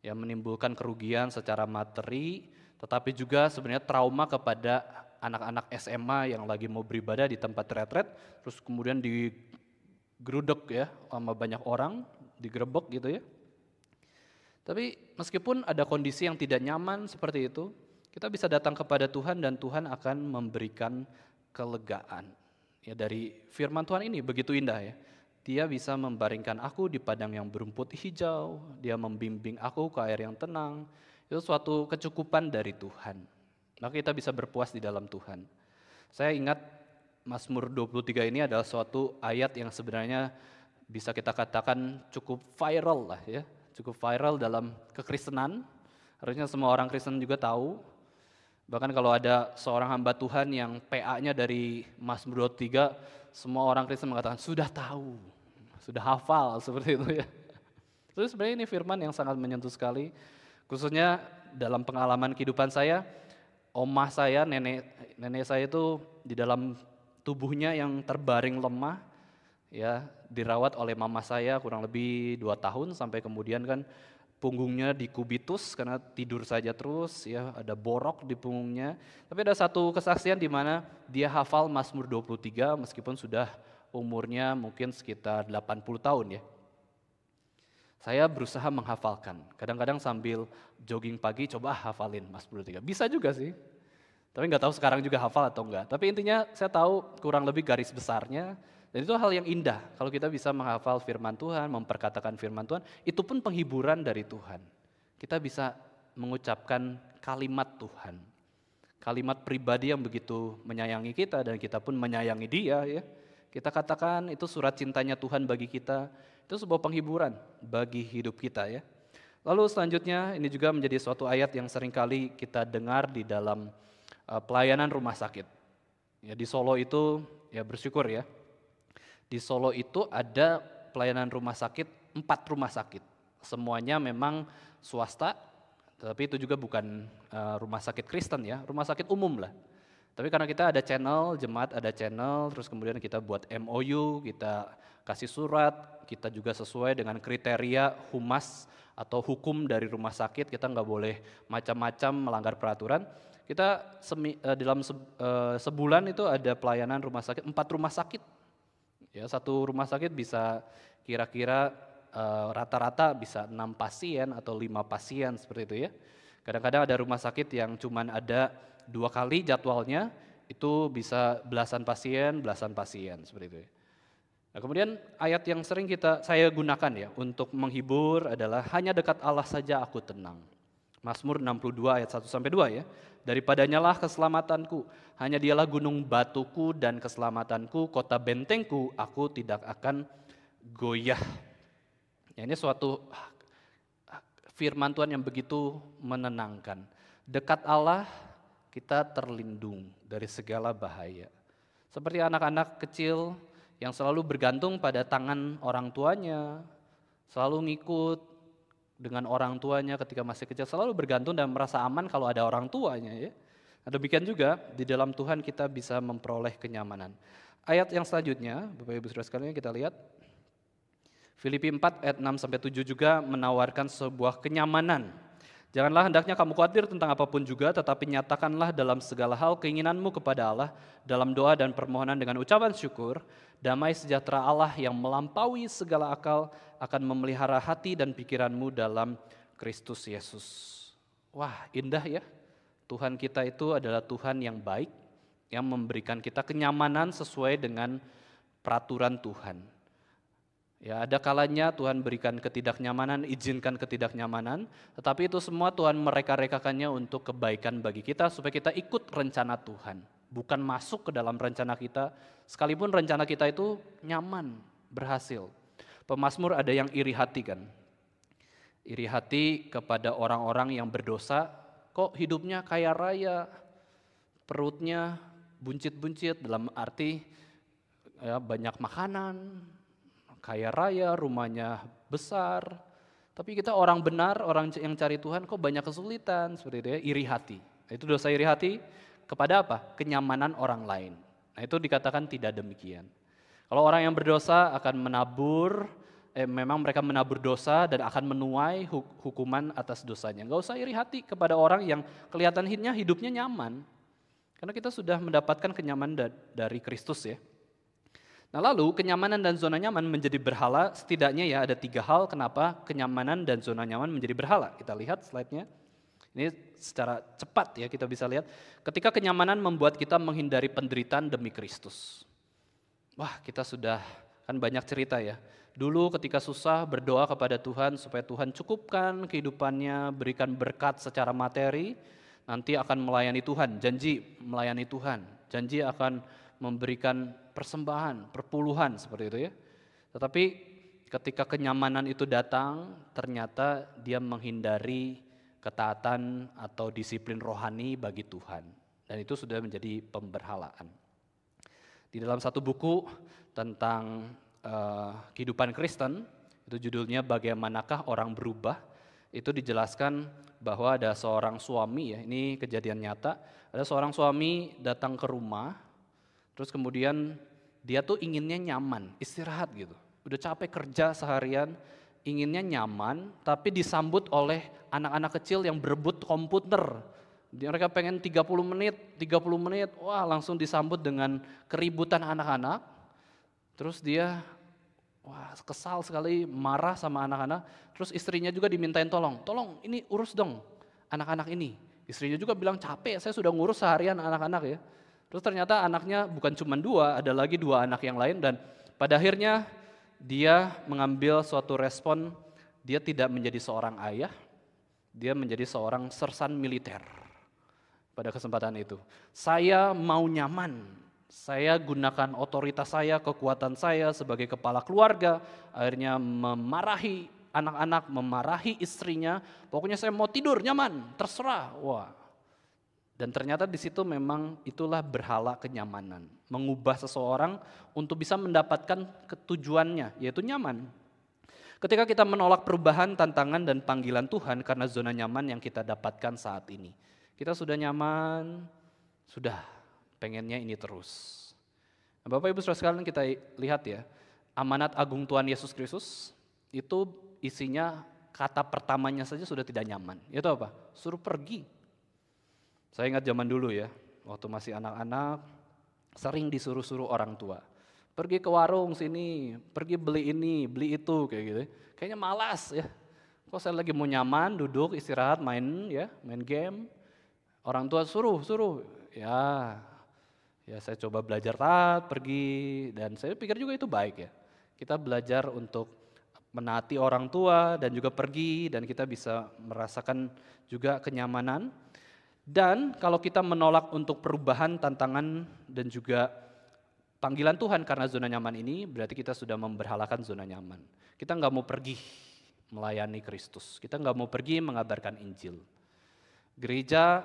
yang menimbulkan kerugian secara materi, tetapi juga sebenarnya trauma kepada anak-anak SMA yang lagi mau beribadah di tempat retret, terus kemudian digeruduk ya sama banyak orang, digerebek gitu ya. Tapi meskipun ada kondisi yang tidak nyaman seperti itu, kita bisa datang kepada Tuhan dan Tuhan akan memberikan kelegaan. Ya, dari firman Tuhan ini begitu indah ya. Dia bisa membaringkan aku di padang yang berumput hijau, dia membimbing aku ke air yang tenang. Itu suatu kecukupan dari Tuhan. Maka kita bisa berpuas di dalam Tuhan. Saya ingat Mazmur 23 ini adalah suatu ayat yang sebenarnya bisa kita katakan cukup viral lah ya. Cukup viral dalam kekristenan. Harusnya semua orang Kristen juga tahu. Bahkan kalau ada seorang hamba Tuhan yang PA-nya dari Mazmur 23, semua orang Kristen mengatakan sudah tahu, sudah hafal seperti itu ya. Terus sebenarnya ini firman yang sangat menyentuh sekali, khususnya dalam pengalaman kehidupan saya, omah saya, nenek saya itu di dalam tubuhnya yang terbaring lemah, ya, dirawat oleh mama saya kurang lebih 2 tahun sampai kemudian kan punggungnya dikubitus karena tidur saja terus, ya, ada borok di punggungnya. Tapi ada satu kesaksian di mana dia hafal Mazmur 23 meskipun sudah umurnya mungkin sekitar 80 tahun ya. Saya berusaha menghafalkan, kadang-kadang sambil jogging pagi coba hafalin Mazmur 23. Bisa juga sih, tapi nggak tahu sekarang juga hafal atau enggak. Tapi intinya saya tahu kurang lebih garis besarnya, dan itu hal yang indah kalau kita bisa menghafal firman Tuhan, memperkatakan firman Tuhan, itu pun penghiburan dari Tuhan. Kita bisa mengucapkan kalimat Tuhan, kalimat pribadi yang begitu menyayangi kita dan kita pun menyayangi dia ya. Kita katakan itu surat cintanya Tuhan bagi kita, itu sebuah penghiburan bagi hidup kita ya. Lalu selanjutnya ini juga menjadi suatu ayat yang seringkali kita dengar di dalam pelayanan rumah sakit. Ya, di Solo itu ya bersyukur ya. Di Solo itu ada pelayanan rumah sakit, 4 rumah sakit. Semuanya memang swasta, tapi itu juga bukan rumah sakit Kristen ya, rumah sakit umum lah. Tapi karena kita ada channel, jemaat ada channel, terus kemudian kita buat MOU, kita kasih surat, kita juga sesuai dengan kriteria humas atau hukum dari rumah sakit, kita nggak boleh macam-macam melanggar peraturan. Kita dalam sebulan itu ada pelayanan rumah sakit, 4 rumah sakit. Ya, satu rumah sakit bisa kira-kira rata-rata bisa 6 pasien atau 5 pasien seperti itu ya. Kadang-kadang ada rumah sakit yang cuman ada 2 kali jadwalnya, itu bisa belasan pasien seperti itu ya. Nah, kemudian ayat yang sering saya gunakan ya untuk menghibur adalah hanya dekat Allah saja aku tenang. Mazmur 62 ayat 1-2 ya. Daripadanya lah keselamatanku, hanya dialah gunung batuku dan keselamatanku, kota bentengku, aku tidak akan goyah. Ya, ini suatu firman Tuhan yang begitu menenangkan. Dekat Allah kita terlindung dari segala bahaya. Seperti anak-anak kecil yang selalu bergantung pada tangan orang tuanya, selalu ngikut dengan orang tuanya ketika masih kecil, selalu bergantung dan merasa aman kalau ada orang tuanya ya. Nah, demikian juga di dalam Tuhan kita bisa memperoleh kenyamanan. Ayat yang selanjutnya, Bapak Ibu Saudara sekalian, kita lihat Filipi 4 ayat 6-7 juga menawarkan sebuah kenyamanan. Janganlah hendaknya kamu khawatir tentang apapun juga, tetapi nyatakanlah dalam segala hal keinginanmu kepada Allah, dalam doa dan permohonan dengan ucapan syukur, damai sejahtera Allah yang melampaui segala akal akan memelihara hati dan pikiranmu dalam Kristus Yesus. Wah, indah ya. Tuhan kita itu adalah Tuhan yang baik, yang memberikan kita kenyamanan sesuai dengan peraturan Tuhan. Ya, ada kalanya Tuhan berikan ketidaknyamanan, izinkan ketidaknyamanan, tetapi itu semua Tuhan mereka-rekakannya untuk kebaikan bagi kita supaya kita ikut rencana Tuhan, bukan masuk ke dalam rencana kita, sekalipun rencana kita itu nyaman, berhasil. Pemazmur ada yang iri hati kan, iri hati kepada orang-orang yang berdosa, kok hidupnya kaya raya, perutnya buncit-buncit dalam arti ya, banyak makanan, kaya raya, rumahnya besar, tapi kita orang benar, orang yang cari Tuhan kok banyak kesulitan, seperti itu ya, iri hati. Itu dosa iri hati kepada apa? Kenyamanan orang lain. Nah, itu dikatakan tidak demikian. Kalau orang yang berdosa akan menabur, memang mereka menabur dosa dan akan menuai hukuman atas dosanya. Gak usah iri hati kepada orang yang kelihatan hidupnya nyaman, karena kita sudah mendapatkan kenyamanan dari Kristus ya. Nah, lalu kenyamanan dan zona nyaman menjadi berhala, setidaknya ya ada 3 hal kenapa kenyamanan dan zona nyaman menjadi berhala. Kita lihat slide-nya. Ini secara cepat ya kita bisa lihat. Ketika kenyamanan membuat kita menghindari penderitaan demi Kristus. Wah, kita sudah kan banyak cerita ya. Dulu ketika susah berdoa kepada Tuhan supaya Tuhan cukupkan kehidupannya, berikan berkat secara materi, nanti akan melayani Tuhan, janji melayani Tuhan, janji akan memberikan persembahan, perpuluhan seperti itu ya. Tetapi ketika kenyamanan itu datang, ternyata dia menghindari ketaatan atau disiplin rohani bagi Tuhan. Dan itu sudah menjadi pemberhalaan. Di dalam satu buku tentang kehidupan Kristen, itu judulnya Bagaimanakah Orang Berubah, itu dijelaskan bahwa ada seorang suami ya, ini kejadian nyata, ada seorang suami datang ke rumah, terus kemudian Dia tuh inginnya nyaman, istirahat gitu. Udah capek kerja seharian, inginnya nyaman, tapi disambut oleh anak-anak kecil yang berebut komputer. Mereka pengen 30 menit, wah langsung disambut dengan keributan anak-anak. Terus dia, wah kesal sekali, marah sama anak-anak. Terus istrinya juga dimintain tolong ini urus dong anak-anak ini. Istrinya juga bilang capek, saya sudah ngurus seharian anak-anak ya. Terus ternyata anaknya bukan cuma 2, ada lagi 2 anak yang lain dan pada akhirnya dia mengambil suatu respon, dia tidak menjadi seorang ayah, dia menjadi seorang sersan militer pada kesempatan itu. Saya mau nyaman, saya gunakan otoritas saya, kekuatan saya sebagai kepala keluarga, akhirnya memarahi anak-anak, memarahi istrinya, pokoknya saya mau tidur nyaman, terserah. Wah. Dan ternyata di situ memang itulah berhala kenyamanan, mengubah seseorang untuk bisa mendapatkan ketujuannya, yaitu nyaman. Ketika kita menolak perubahan, tantangan, dan panggilan Tuhan karena zona nyaman yang kita dapatkan saat ini. Kita sudah nyaman, sudah pengennya ini terus. Nah, Bapak Ibu Saudara sekalian, kita lihat ya, amanat agung Tuhan Yesus Kristus itu isinya kata pertamanya saja sudah tidak nyaman. Itu apa? Suruh pergi. Saya ingat zaman dulu ya, waktu masih anak-anak, sering disuruh-suruh orang tua. Pergi ke warung sini, pergi beli ini, beli itu, kayak gitu. Kayaknya malas ya. Kok saya lagi mau nyaman, duduk, istirahat, main game. Orang tua suruh, ya saya coba belajar taat, pergi, dan saya pikir juga itu baik ya. Kita belajar untuk menaati orang tua dan juga pergi, dan kita bisa merasakan juga kenyamanan. Dan kalau kita menolak untuk perubahan, tantangan, dan juga panggilan Tuhan karena zona nyaman ini, berarti kita sudah memberhalakan zona nyaman. Kita nggak mau pergi melayani Kristus, kita nggak mau pergi mengabarkan Injil. Gereja,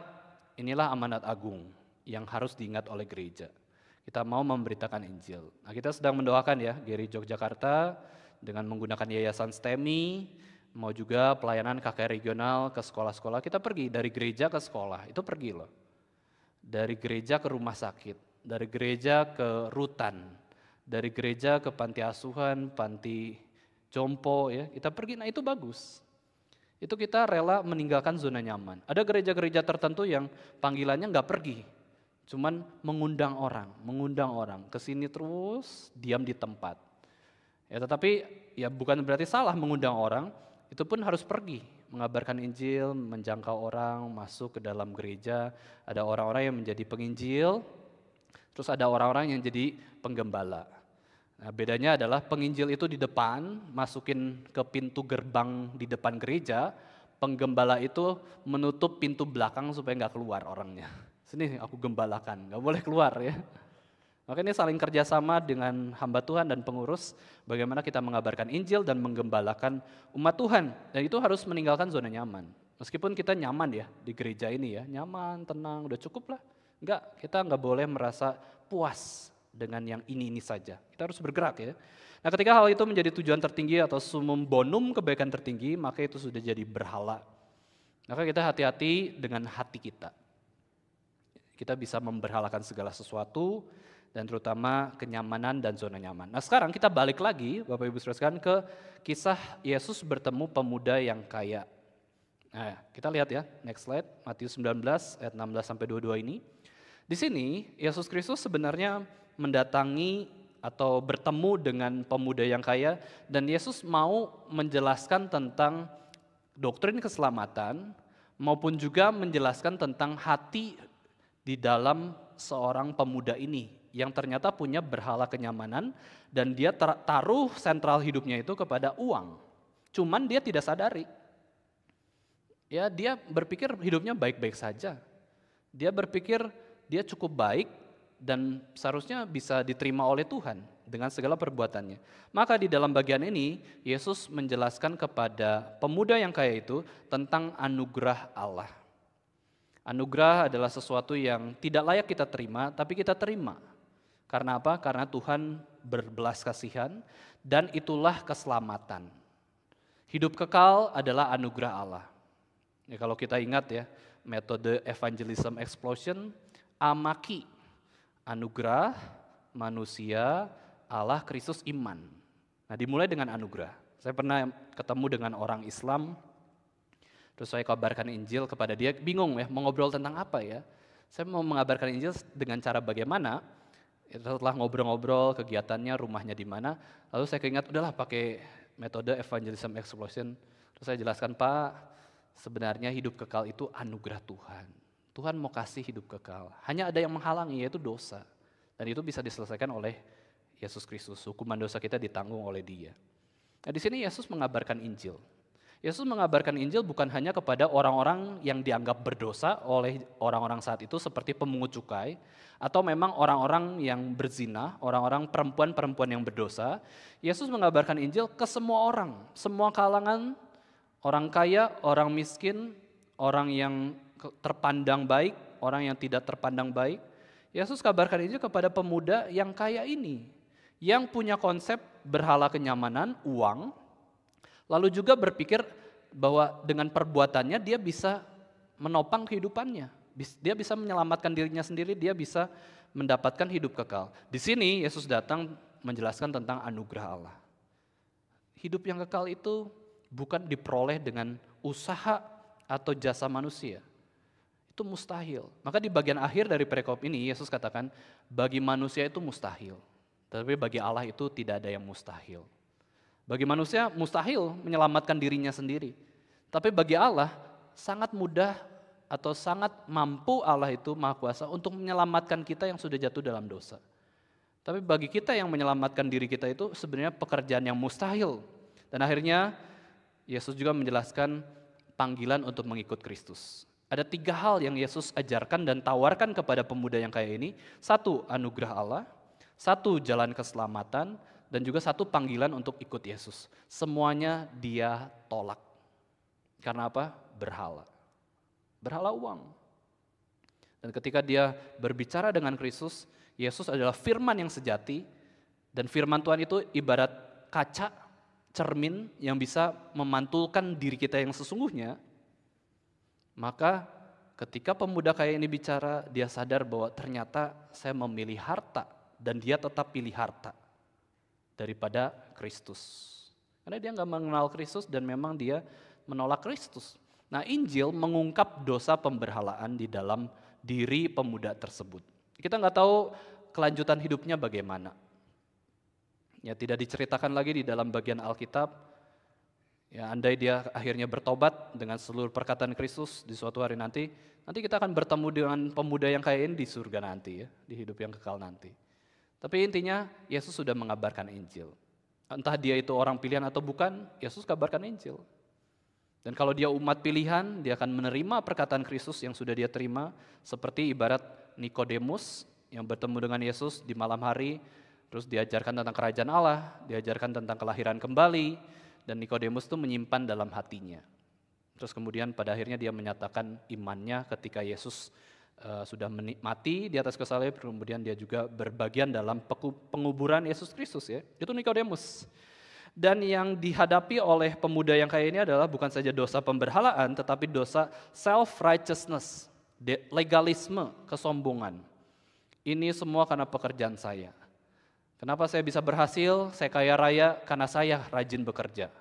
inilah amanat agung yang harus diingat oleh gereja. Kita mau memberitakan Injil. Nah, kita sedang mendoakan ya, GRI Yogyakarta dengan menggunakan yayasan STEMI, mau juga pelayanan KKR regional ke sekolah-sekolah, kita pergi dari gereja ke sekolah, itu pergi loh. Dari gereja ke rumah sakit, dari gereja ke rutan, dari gereja ke panti asuhan, panti jompo ya, kita pergi, nah itu bagus. Itu kita rela meninggalkan zona nyaman. Ada gereja-gereja tertentu yang panggilannya nggak pergi, cuman mengundang orang, kesini terus, diam di tempat. Ya tetapi ya bukan berarti salah mengundang orang, itu pun harus pergi, mengabarkan Injil, menjangkau orang, masuk ke dalam gereja. Ada orang-orang yang menjadi penginjil, terus ada orang-orang yang jadi penggembala. Nah, bedanya adalah penginjil itu di depan, masukin ke pintu gerbang di depan gereja, penggembala itu menutup pintu belakang supaya nggak keluar orangnya. Sini aku gembalakan, nggak boleh keluar ya. Makanya saling kerjasama dengan hamba Tuhan dan pengurus, bagaimana kita mengabarkan Injil dan menggembalakan umat Tuhan. Dan itu harus meninggalkan zona nyaman. Meskipun kita nyaman ya di gereja ini ya, nyaman, tenang, udah cukup lah. Enggak, kita enggak boleh merasa puas dengan yang ini saja. Kita harus bergerak ya. Nah ketika hal itu menjadi tujuan tertinggi atau summum bonum kebaikan tertinggi, maka itu sudah jadi berhala. Maka kita hati-hati dengan hati kita. Kita bisa memberhalakan segala sesuatu, dan terutama kenyamanan dan zona nyaman. Nah sekarang kita balik lagi Bapak Ibu Saudara sekalian ke kisah Yesus bertemu pemuda yang kaya. Nah kita lihat ya, next slide, Matius 19 ayat 16-22 ini. Di sini Yesus Kristus sebenarnya mendatangi atau bertemu dengan pemuda yang kaya dan Yesus mau menjelaskan tentang doktrin keselamatan maupun juga menjelaskan tentang hati di dalam seorang pemuda ini yang ternyata punya berhala kenyamanan dan dia taruh sentral hidupnya itu kepada uang. Cuman dia tidak sadari. Ya, dia berpikir hidupnya baik-baik saja. Dia berpikir dia cukup baik dan seharusnya bisa diterima oleh Tuhan dengan segala perbuatannya. Maka di dalam bagian ini Yesus menjelaskan kepada pemuda yang kaya itu tentang anugerah Allah. Anugerah adalah sesuatu yang tidak layak kita terima, tapi kita terima. Karena apa? Karena Tuhan berbelas kasihan dan itulah keselamatan. Hidup kekal adalah anugerah Allah. Ya, kalau kita ingat ya, metode evangelism explosion, amaki, anugerah, manusia, Allah, Kristus, iman. Nah, dimulai dengan anugerah. Saya pernah ketemu dengan orang Islam, terus saya kabarkan Injil kepada dia, bingung ya, mau ngobrol tentang apa ya. Saya mau mengabarkan Injil dengan cara bagaimana. Setelah ngobrol-ngobrol kegiatannya, rumahnya di mana, lalu saya keingat udahlah pakai metode evangelism explosion. Terus saya jelaskan, Pak, sebenarnya hidup kekal itu anugerah Tuhan. Tuhan mau kasih hidup kekal. Hanya ada yang menghalangi, yaitu dosa. Dan itu bisa diselesaikan oleh Yesus Kristus. Hukuman dosa kita ditanggung oleh Dia. Nah, di sini Yesus mengabarkan Injil. Yesus mengabarkan Injil bukan hanya kepada orang-orang yang dianggap berdosa oleh orang-orang saat itu seperti pemungut cukai, atau memang orang-orang yang berzina, orang-orang perempuan-perempuan yang berdosa. Yesus mengabarkan Injil ke semua orang, semua kalangan, orang kaya, orang miskin, orang yang terpandang baik, orang yang tidak terpandang baik. Yesus kabarkan Injil kepada pemuda yang kaya ini, yang punya konsep berhala kenyamanan, uang, lalu juga berpikir bahwa dengan perbuatannya dia bisa menopang kehidupannya. Dia bisa menyelamatkan dirinya sendiri, dia bisa mendapatkan hidup kekal. Di sini Yesus datang menjelaskan tentang anugerah Allah. Hidup yang kekal itu bukan diperoleh dengan usaha atau jasa manusia. Itu mustahil. Maka di bagian akhir dari perikop ini Yesus katakan, bagi manusia itu mustahil. Tapi bagi Allah itu tidak ada yang mustahil. Bagi manusia mustahil menyelamatkan dirinya sendiri. Tapi bagi Allah sangat mudah atau sangat mampu Allah itu Maha Kuasa untuk menyelamatkan kita yang sudah jatuh dalam dosa. Tapi bagi kita yang menyelamatkan diri kita itu sebenarnya pekerjaan yang mustahil. Dan akhirnya Yesus juga menjelaskan panggilan untuk mengikut Kristus. Ada 3 hal yang Yesus ajarkan dan tawarkan kepada pemuda yang kaya ini. 1, anugerah Allah. 1, jalan keselamatan. Dan juga 1 panggilan untuk ikut Yesus. Semuanya dia tolak. Karena apa? Berhala. Berhala uang. Dan ketika dia berbicara dengan Kristus, Yesus adalah firman yang sejati. Dan firman Tuhan itu ibarat kaca, cermin yang bisa memantulkan diri kita yang sesungguhnya. Maka ketika pemuda kaya ini bicara, dia sadar bahwa ternyata saya memilih harta. Dan dia tetap pilih harta daripada Kristus. Karena dia nggak mengenal Kristus dan memang dia menolak Kristus. Nah, Injil mengungkap dosa pemberhalaan di dalam diri pemuda tersebut. Kita nggak tahu kelanjutan hidupnya bagaimana. Ya, tidak diceritakan lagi di dalam bagian Alkitab. Ya, andai dia akhirnya bertobat dengan seluruh perkataan Kristus di suatu hari nanti kita akan bertemu dengan pemuda yang kaya ini di surga nanti ya, di hidup yang kekal nanti. Tapi intinya Yesus sudah mengabarkan Injil. Entah dia itu orang pilihan atau bukan, Yesus kabarkan Injil. Dan kalau dia umat pilihan, dia akan menerima perkataan Kristus yang sudah dia terima. Seperti ibarat Nikodemus yang bertemu dengan Yesus di malam hari, terus diajarkan tentang kerajaan Allah, diajarkan tentang kelahiran kembali, dan Nikodemus itu menyimpan dalam hatinya. Terus kemudian pada akhirnya dia menyatakan imannya ketika Yesus sudah mati di atas kayu salib, kemudian dia juga berbagian dalam penguburan Yesus Kristus ya. Itu Nikodemus. Dan yang dihadapi oleh pemuda yang kaya ini adalah bukan saja dosa pemberhalaan, tetapi dosa self-righteousness, legalisme, kesombongan. Ini semua karena pekerjaan saya. Kenapa saya bisa berhasil? Saya kaya raya karena saya rajin bekerja.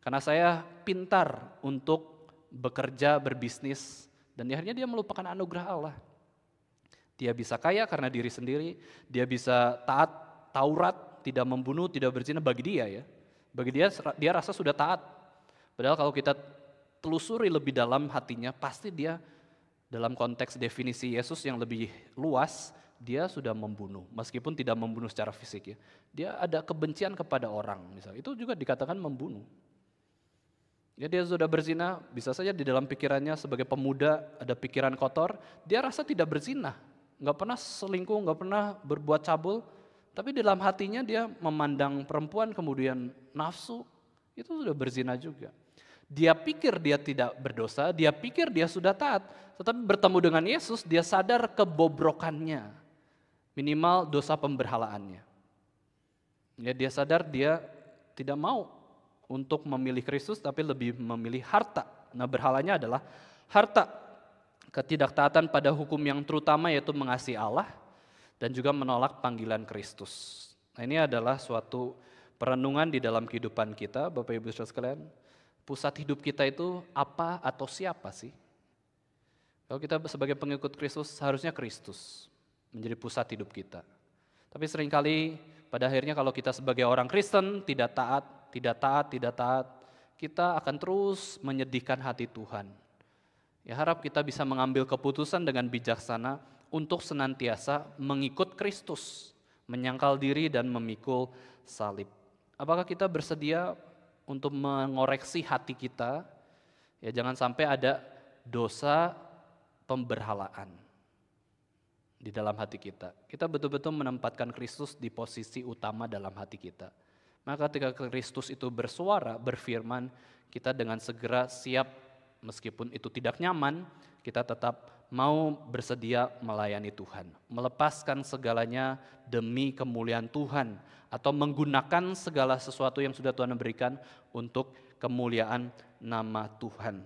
Karena saya pintar untuk bekerja, berbisnis. Dan akhirnya dia melupakan anugerah Allah. Dia bisa kaya karena diri sendiri, dia bisa taat Taurat, tidak membunuh, tidak berzina bagi dia ya. Bagi dia rasa sudah taat. Padahal kalau kita telusuri lebih dalam hatinya, pasti dia dalam konteks definisi Yesus yang lebih luas, dia sudah membunuh. Meskipun tidak membunuh secara fisik ya. Dia ada kebencian kepada orang misalnya. Itu juga dikatakan membunuh. Ya, dia sudah berzina, bisa saja di dalam pikirannya sebagai pemuda ada pikiran kotor, dia rasa tidak berzina, nggak pernah selingkuh, nggak pernah berbuat cabul, tapi di dalam hatinya dia memandang perempuan kemudian nafsu, itu sudah berzina juga. Dia pikir dia tidak berdosa, dia pikir dia sudah taat, tetapi bertemu dengan Yesus dia sadar kebobrokannya, minimal dosa pemberhalaannya. Ya, dia sadar dia tidak mau untuk memilih Kristus tapi lebih memilih harta. Nah, berhalanya adalah harta. Ketidaktaatan pada hukum yang terutama yaitu mengasihi Allah dan juga menolak panggilan Kristus. Nah, ini adalah suatu perenungan di dalam kehidupan kita, Bapak Ibu Saudara sekalian. Pusat hidup kita itu apa atau siapa sih? Kalau kita sebagai pengikut Kristus, harusnya Kristus menjadi pusat hidup kita. Tapi seringkali pada akhirnya kalau kita sebagai orang Kristen tidak taat, kita akan terus menyedihkan hati Tuhan. Ya, harap kita bisa mengambil keputusan dengan bijaksana untuk senantiasa mengikut Kristus, menyangkal diri dan memikul salib. Apakah kita bersedia untuk mengoreksi hati kita? Ya, jangan sampai ada dosa pemberhalaan di dalam hati kita. Kita betul-betul menempatkan Kristus di posisi utama dalam hati kita. Maka ketika Kristus itu bersuara, berfirman, kita dengan segera siap, meskipun itu tidak nyaman, kita tetap mau bersedia melayani Tuhan, melepaskan segalanya demi kemuliaan Tuhan, atau menggunakan segala sesuatu yang sudah Tuhan berikan untuk kemuliaan nama Tuhan.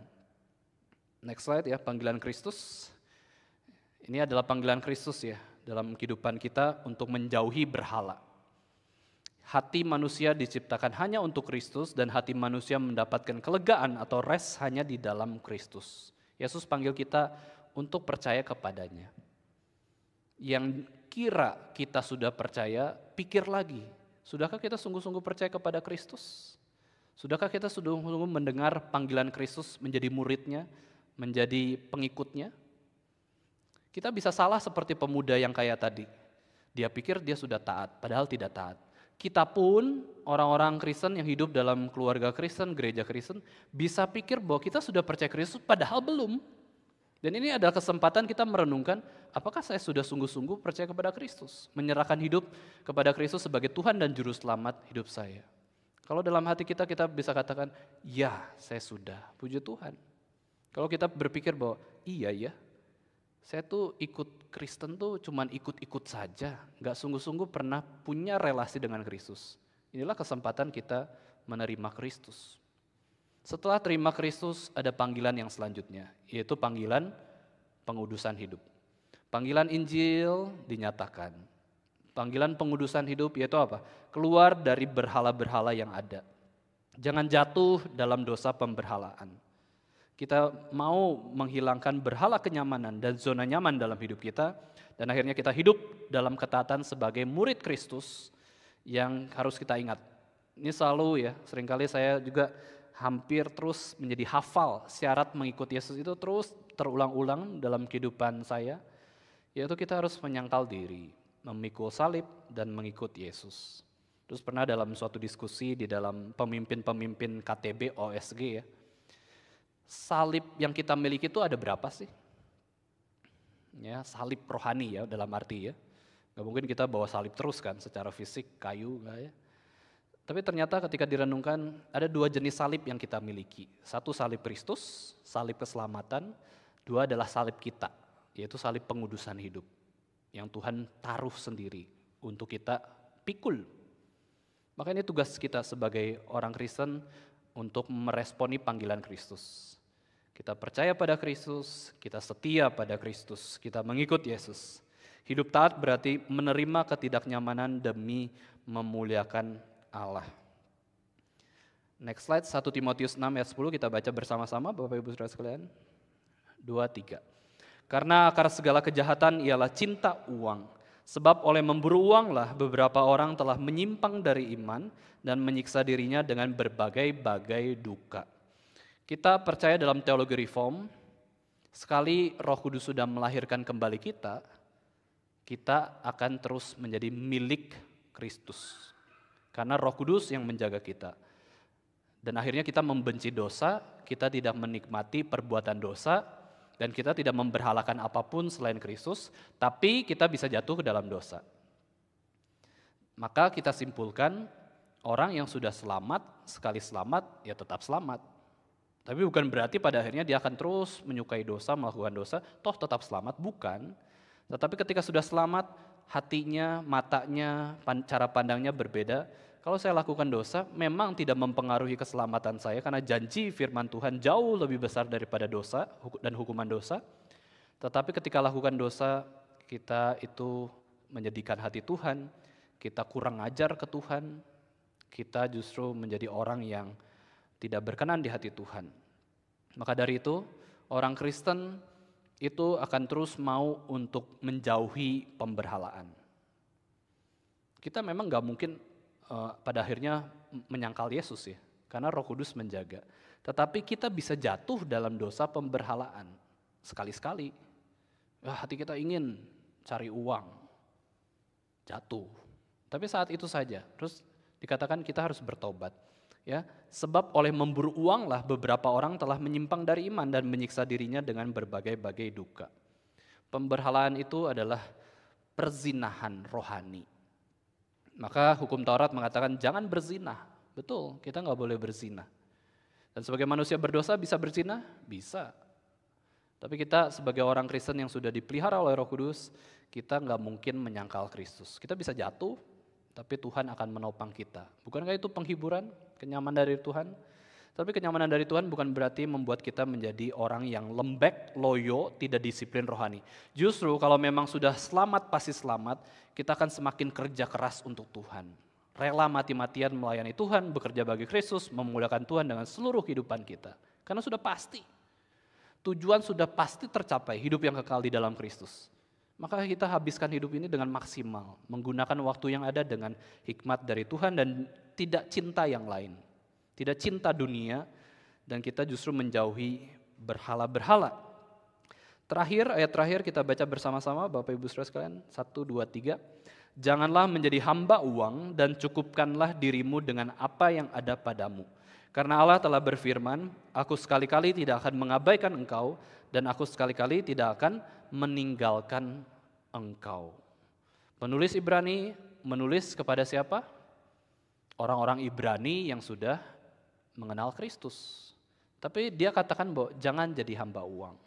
Next slide ya, panggilan Kristus. Ini adalah panggilan Kristus ya, dalam kehidupan kita untuk menjauhi berhala. Hati manusia diciptakan hanya untuk Kristus dan hati manusia mendapatkan kelegaan atau rest hanya di dalam Kristus. Yesus panggil kita untuk percaya kepadanya. Yang kira kita sudah percaya, pikir lagi. Sudahkah kita sungguh-sungguh percaya kepada Kristus? Sudahkah kita sungguh-sungguh mendengar panggilan Kristus menjadi muridnya, menjadi pengikutnya? Kita bisa salah seperti pemuda yang kaya tadi. Dia pikir dia sudah taat, padahal tidak taat. Kita pun orang-orang Kristen yang hidup dalam keluarga Kristen, gereja Kristen, bisa pikir bahwa kita sudah percaya Kristus padahal belum. Dan ini adalah kesempatan kita merenungkan, apakah saya sudah sungguh-sungguh percaya kepada Kristus? Menyerahkan hidup kepada Kristus sebagai Tuhan dan Juru Selamat hidup saya. Kalau dalam hati kita bisa katakan, ya saya sudah, puji Tuhan. Kalau kita berpikir bahwa iya ya, saya tuh ikut Kristen tuh cuman ikut-ikut saja, gak sungguh-sungguh pernah punya relasi dengan Kristus. Inilah kesempatan kita menerima Kristus. Setelah terima Kristus ada panggilan yang selanjutnya, yaitu panggilan pengudusan hidup. Panggilan Injil dinyatakan. Panggilan pengudusan hidup yaitu apa? Keluar dari berhala-berhala yang ada. Jangan jatuh dalam dosa pemberhalaan. Kita mau menghilangkan berhala kenyamanan dan zona nyaman dalam hidup kita, dan akhirnya kita hidup dalam ketaatan sebagai murid Kristus yang harus kita ingat. Ini selalu ya, seringkali saya juga hampir terus menjadi hafal syarat mengikuti Yesus itu terus terulang-ulang dalam kehidupan saya, yaitu kita harus menyangkal diri, memikul salib dan mengikut Yesus. Terus pernah dalam suatu diskusi di dalam pemimpin-pemimpin KTB OSG ya, salib yang kita miliki itu ada berapa sih? Ya, salib rohani ya dalam arti ya. Gak mungkin kita bawa salib terus kan secara fisik, kayu enggak ya. Tapi ternyata ketika direnungkan ada dua jenis salib yang kita miliki. Satu salib Kristus, salib keselamatan. Dua adalah salib kita, yaitu salib pengudusan hidup. Yang Tuhan taruh sendiri untuk kita pikul. Maka ini tugas kita sebagai orang Kristen untuk meresponi panggilan Kristus. Kita percaya pada Kristus, kita setia pada Kristus, kita mengikut Yesus. Hidup taat berarti menerima ketidaknyamanan demi memuliakan Allah. Next slide, 1 Timotius 6 ayat 10 kita baca bersama-sama Bapak Ibu Saudara sekalian. 2, 3. Karena akar segala kejahatan ialah cinta uang. Sebab oleh memburu uanglah beberapa orang telah menyimpang dari iman dan menyiksa dirinya dengan berbagai-bagai duka. Kita percaya dalam teologi reform, sekali Roh Kudus sudah melahirkan kembali kita akan terus menjadi milik Kristus. Karena Roh Kudus yang menjaga kita. Dan akhirnya kita membenci dosa, kita tidak menikmati perbuatan dosa, dan kita tidak memberhalakan apapun selain Kristus, tapi kita bisa jatuh ke dalam dosa. Maka kita simpulkan, orang yang sudah selamat, sekali selamat, ya tetap selamat. Tapi bukan berarti pada akhirnya dia akan terus menyukai dosa, melakukan dosa, toh tetap selamat, bukan. Tetapi ketika sudah selamat, hatinya, matanya, cara pandangnya berbeda. Kalau saya lakukan dosa, memang tidak mempengaruhi keselamatan saya karena janji firman Tuhan jauh lebih besar daripada dosa dan hukuman dosa. Tetapi ketika lakukan dosa, kita itu menyedihkan hati Tuhan, kita kurang ajar ke Tuhan, kita justru menjadi orang yang tidak berkenan di hati Tuhan. Maka dari itu, orang Kristen itu akan terus mau untuk menjauhi pemberhalaan. Kita memang gak mungkin pada akhirnya menyangkal Yesus ya, karena Roh Kudus menjaga. Tetapi kita bisa jatuh dalam dosa pemberhalaan sekali-sekali. Hati kita ingin cari uang, jatuh. Tapi saat itu saja, terus dikatakan kita harus bertobat. Ya, sebab oleh memburu uanglah beberapa orang telah menyimpang dari iman dan menyiksa dirinya dengan berbagai-bagai duka. Pemberhalaan itu adalah perzinahan rohani. Maka hukum Taurat mengatakan jangan berzina. Betul, kita nggak boleh berzina. Dan sebagai manusia berdosa bisa berzina? Bisa. Tapi kita sebagai orang Kristen yang sudah dipelihara oleh Roh Kudus, kita nggak mungkin menyangkal Kristus. Kita bisa jatuh, tapi Tuhan akan menopang kita. Bukankah itu penghiburan, kenyamanan dari Tuhan? Tapi kenyamanan dari Tuhan bukan berarti membuat kita menjadi orang yang lembek, loyo, tidak disiplin rohani. Justru kalau memang sudah selamat pasti selamat, kita akan semakin kerja keras untuk Tuhan. Rela mati-matian melayani Tuhan, bekerja bagi Kristus, memuliakan Tuhan dengan seluruh kehidupan kita. Karena sudah pasti, tujuan sudah pasti tercapai, hidup yang kekal di dalam Kristus. Maka kita habiskan hidup ini dengan maksimal, menggunakan waktu yang ada dengan hikmat dari Tuhan dan tidak cinta yang lain. Tidak cinta dunia, dan kita justru menjauhi berhala-berhala. Terakhir, ayat terakhir kita baca bersama-sama Bapak Ibu Saudara sekalian, 1, 2, 3. Janganlah menjadi hamba uang dan cukupkanlah dirimu dengan apa yang ada padamu. Karena Allah telah berfirman, aku sekali-kali tidak akan mengabaikan engkau dan aku sekali-kali tidak akan meninggalkan engkau. Penulis Ibrani menulis kepada siapa? Orang-orang Ibrani yang sudah mengenal Kristus. Tapi dia katakan bahwa jangan jadi hamba uang.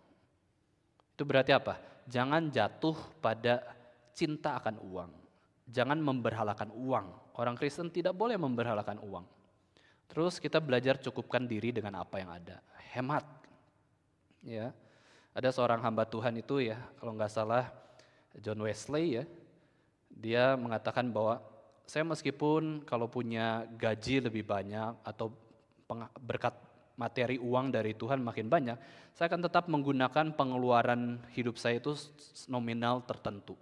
Itu berarti apa? Jangan jatuh pada cinta akan uang. Jangan memberhalakan uang. Orang Kristen tidak boleh memberhalakan uang. Terus kita belajar cukupkan diri dengan apa yang ada. Hemat. Ya. Ada seorang hamba Tuhan itu ya, kalau nggak salah John Wesley ya. Dia mengatakan bahwa saya meskipun kalau punya gaji lebih banyak atau berkat materi uang dari Tuhan makin banyak, saya akan tetap menggunakan pengeluaran hidup saya itu nominal tertentu.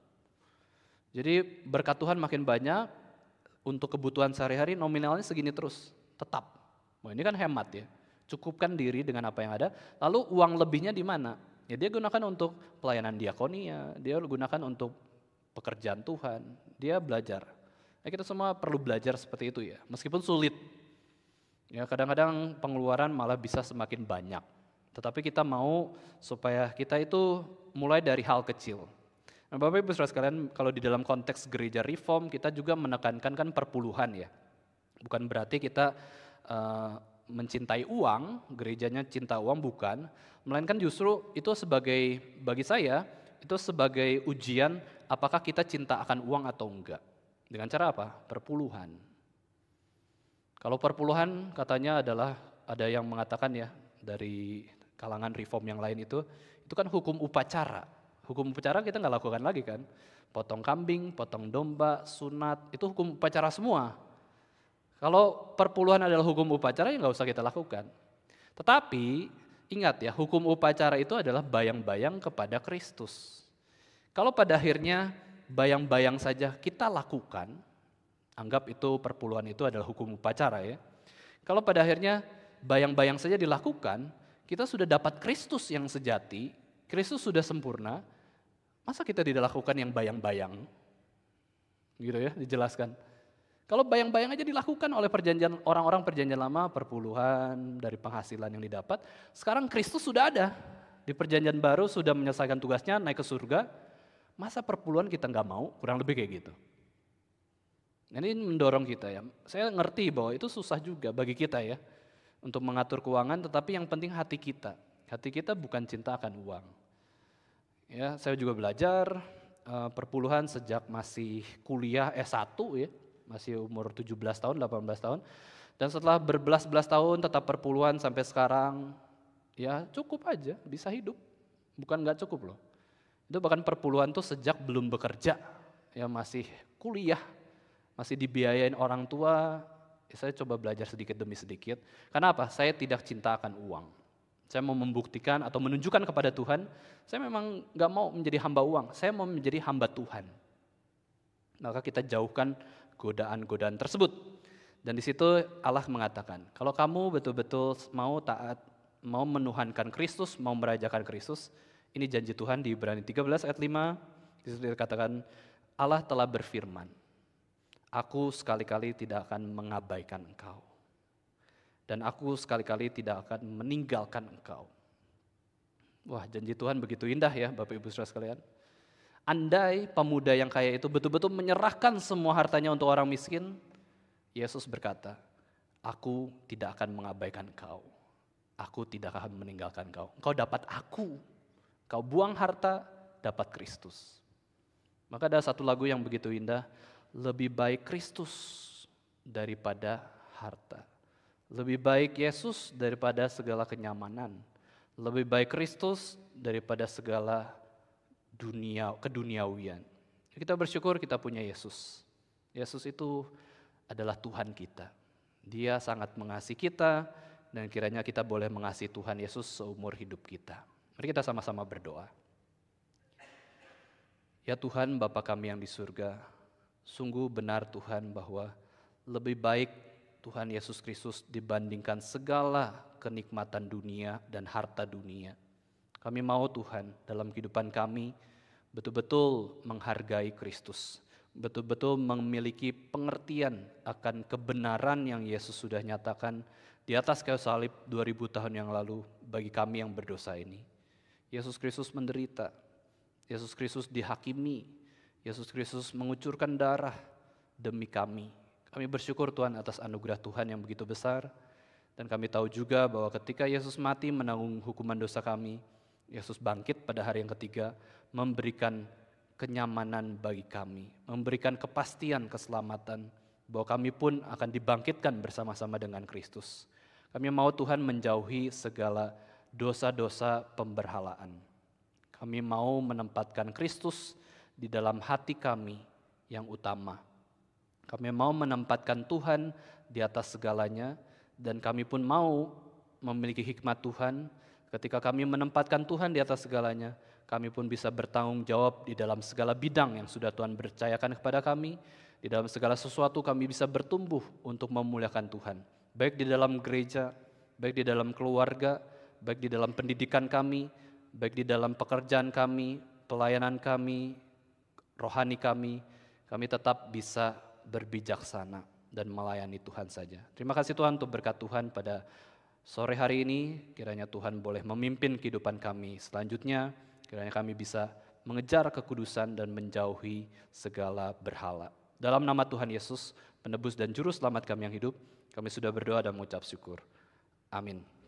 Jadi berkat Tuhan makin banyak, untuk kebutuhan sehari-hari nominalnya segini terus, tetap. Wah, ini kan hemat ya, cukupkan diri dengan apa yang ada, lalu uang lebihnya di mana? Ya dia gunakan untuk pelayanan diakonia, dia gunakan untuk pekerjaan Tuhan, dia belajar. Ya, kita semua perlu belajar seperti itu ya, meskipun sulit. Ya kadang-kadang pengeluaran malah bisa semakin banyak, tetapi kita mau supaya kita itu mulai dari hal kecil. Nah, Bapak Ibu Saudara sekalian, kalau di dalam konteks gereja reform kita juga menekankan kan perpuluhan ya. Bukan berarti kita mencintai uang, gerejanya cinta uang, bukan. Melainkan justru itu sebagai, bagi saya, itu sebagai ujian apakah kita cinta akan uang atau enggak. Dengan cara apa? Perpuluhan. Kalau perpuluhan katanya adalah, ada yang mengatakan ya, dari kalangan reform yang lain itu kan hukum upacara. Hukum upacara kita nggak lakukan lagi kan. Potong kambing, potong domba, sunat, itu hukum upacara semua. Kalau perpuluhan adalah hukum upacara ya nggak usah kita lakukan. Tetapi ingat ya, hukum upacara itu adalah bayang-bayang kepada Kristus. Kalau pada akhirnya bayang-bayang saja kita lakukan, anggap itu perpuluhan itu adalah hukum upacara ya. Kalau pada akhirnya bayang-bayang saja dilakukan, kita sudah dapat Kristus yang sejati, Kristus sudah sempurna, masa kita tidak lakukan yang bayang-bayang? Gitu ya, dijelaskan. Kalau bayang-bayang aja dilakukan oleh perjanjian orang-orang perjanjian lama, perpuluhan dari penghasilan yang didapat, sekarang Kristus sudah ada. Di perjanjian baru sudah menyelesaikan tugasnya, naik ke surga, masa perpuluhan kita nggak mau? Kurang lebih kayak gitu. Ini mendorong kita ya. Saya ngerti bahwa itu susah juga bagi kita ya, untuk mengatur keuangan, tetapi yang penting hati kita. Hati kita bukan cinta akan uang. Ya, saya juga belajar perpuluhan sejak masih kuliah S1 ya, masih umur 17 tahun, 18 tahun. Dan setelah berbelas-belas tahun tetap perpuluhan sampai sekarang, ya cukup aja, bisa hidup. Bukan nggak cukup loh. Itu bahkan perpuluhan tuh sejak belum bekerja. yang masih kuliah, masih dibiayain orang tua, saya coba belajar sedikit demi sedikit. Karena apa? Saya tidak cinta akan uang. Saya mau membuktikan atau menunjukkan kepada Tuhan, saya memang gak mau menjadi hamba uang, saya mau menjadi hamba Tuhan. Maka kita jauhkan godaan-godaan tersebut. Dan di situ Allah mengatakan, kalau kamu betul-betul mau taat, mau menuhankan Kristus, mau merajakan Kristus, ini janji Tuhan di Ibrani 13 ayat 5, di situ dikatakan, Allah telah berfirman, aku sekali-kali tidak akan mengabaikan engkau. Dan aku sekali-kali tidak akan meninggalkan engkau. Wah, janji Tuhan begitu indah ya Bapak Ibu Saudara sekalian. Andai pemuda yang kaya itu betul-betul menyerahkan semua hartanya untuk orang miskin, Yesus berkata, aku tidak akan mengabaikan engkau. Aku tidak akan meninggalkan engkau. Engkau dapat aku. Kau buang harta, dapat Kristus. Maka ada satu lagu yang begitu indah, lebih baik Kristus daripada harta. Lebih baik Yesus daripada segala kenyamanan. Lebih baik Kristus daripada segala keduniawian. Kita bersyukur kita punya Yesus. Yesus itu adalah Tuhan kita. Dia sangat mengasihi kita dan kiranya kita boleh mengasihi Tuhan Yesus seumur hidup kita. Mari kita sama-sama berdoa. Ya Tuhan, Bapa kami yang di surga, sungguh benar Tuhan bahwa lebih baik Tuhan Yesus Kristus dibandingkan segala kenikmatan dunia dan harta dunia. Kami mau Tuhan dalam kehidupan kami betul-betul menghargai Kristus, betul-betul memiliki pengertian akan kebenaran yang Yesus sudah nyatakan di atas kayu salib 2000 tahun yang lalu bagi kami yang berdosa ini. Yesus Kristus menderita, Yesus Kristus dihakimi, Yesus Kristus mengucurkan darah demi kami. Kami bersyukur Tuhan atas anugerah Tuhan yang begitu besar, dan kami tahu juga bahwa ketika Yesus mati menanggung hukuman dosa kami, Yesus bangkit pada hari yang ketiga, memberikan kenyamanan bagi kami, memberikan kepastian keselamatan, bahwa kami pun akan dibangkitkan bersama-sama dengan Kristus. Kami mau Tuhan menjauhi segala dosa-dosa pemberhalaan. Kami mau menempatkan Kristus di dalam hati kami yang utama. Kami mau menempatkan Tuhan di atas segalanya, dan kami pun mau memiliki hikmat Tuhan. Ketika kami menempatkan Tuhan di atas segalanya, kami pun bisa bertanggung jawab di dalam segala bidang yang sudah Tuhan percayakan kepada kami. Di dalam segala sesuatu kami bisa bertumbuh untuk memuliakan Tuhan. Baik di dalam gereja, baik di dalam keluarga, baik di dalam pendidikan kami, baik di dalam pekerjaan kami, pelayanan kami, rohani kami tetap bisa berbijaksana dan melayani Tuhan saja. Terima kasih Tuhan untuk berkat Tuhan pada sore hari ini. Kiranya Tuhan boleh memimpin kehidupan kami selanjutnya. Kiranya kami bisa mengejar kekudusan dan menjauhi segala berhala. Dalam nama Tuhan Yesus, penebus dan juru selamat kami yang hidup, kami sudah berdoa dan mengucap syukur. Amin.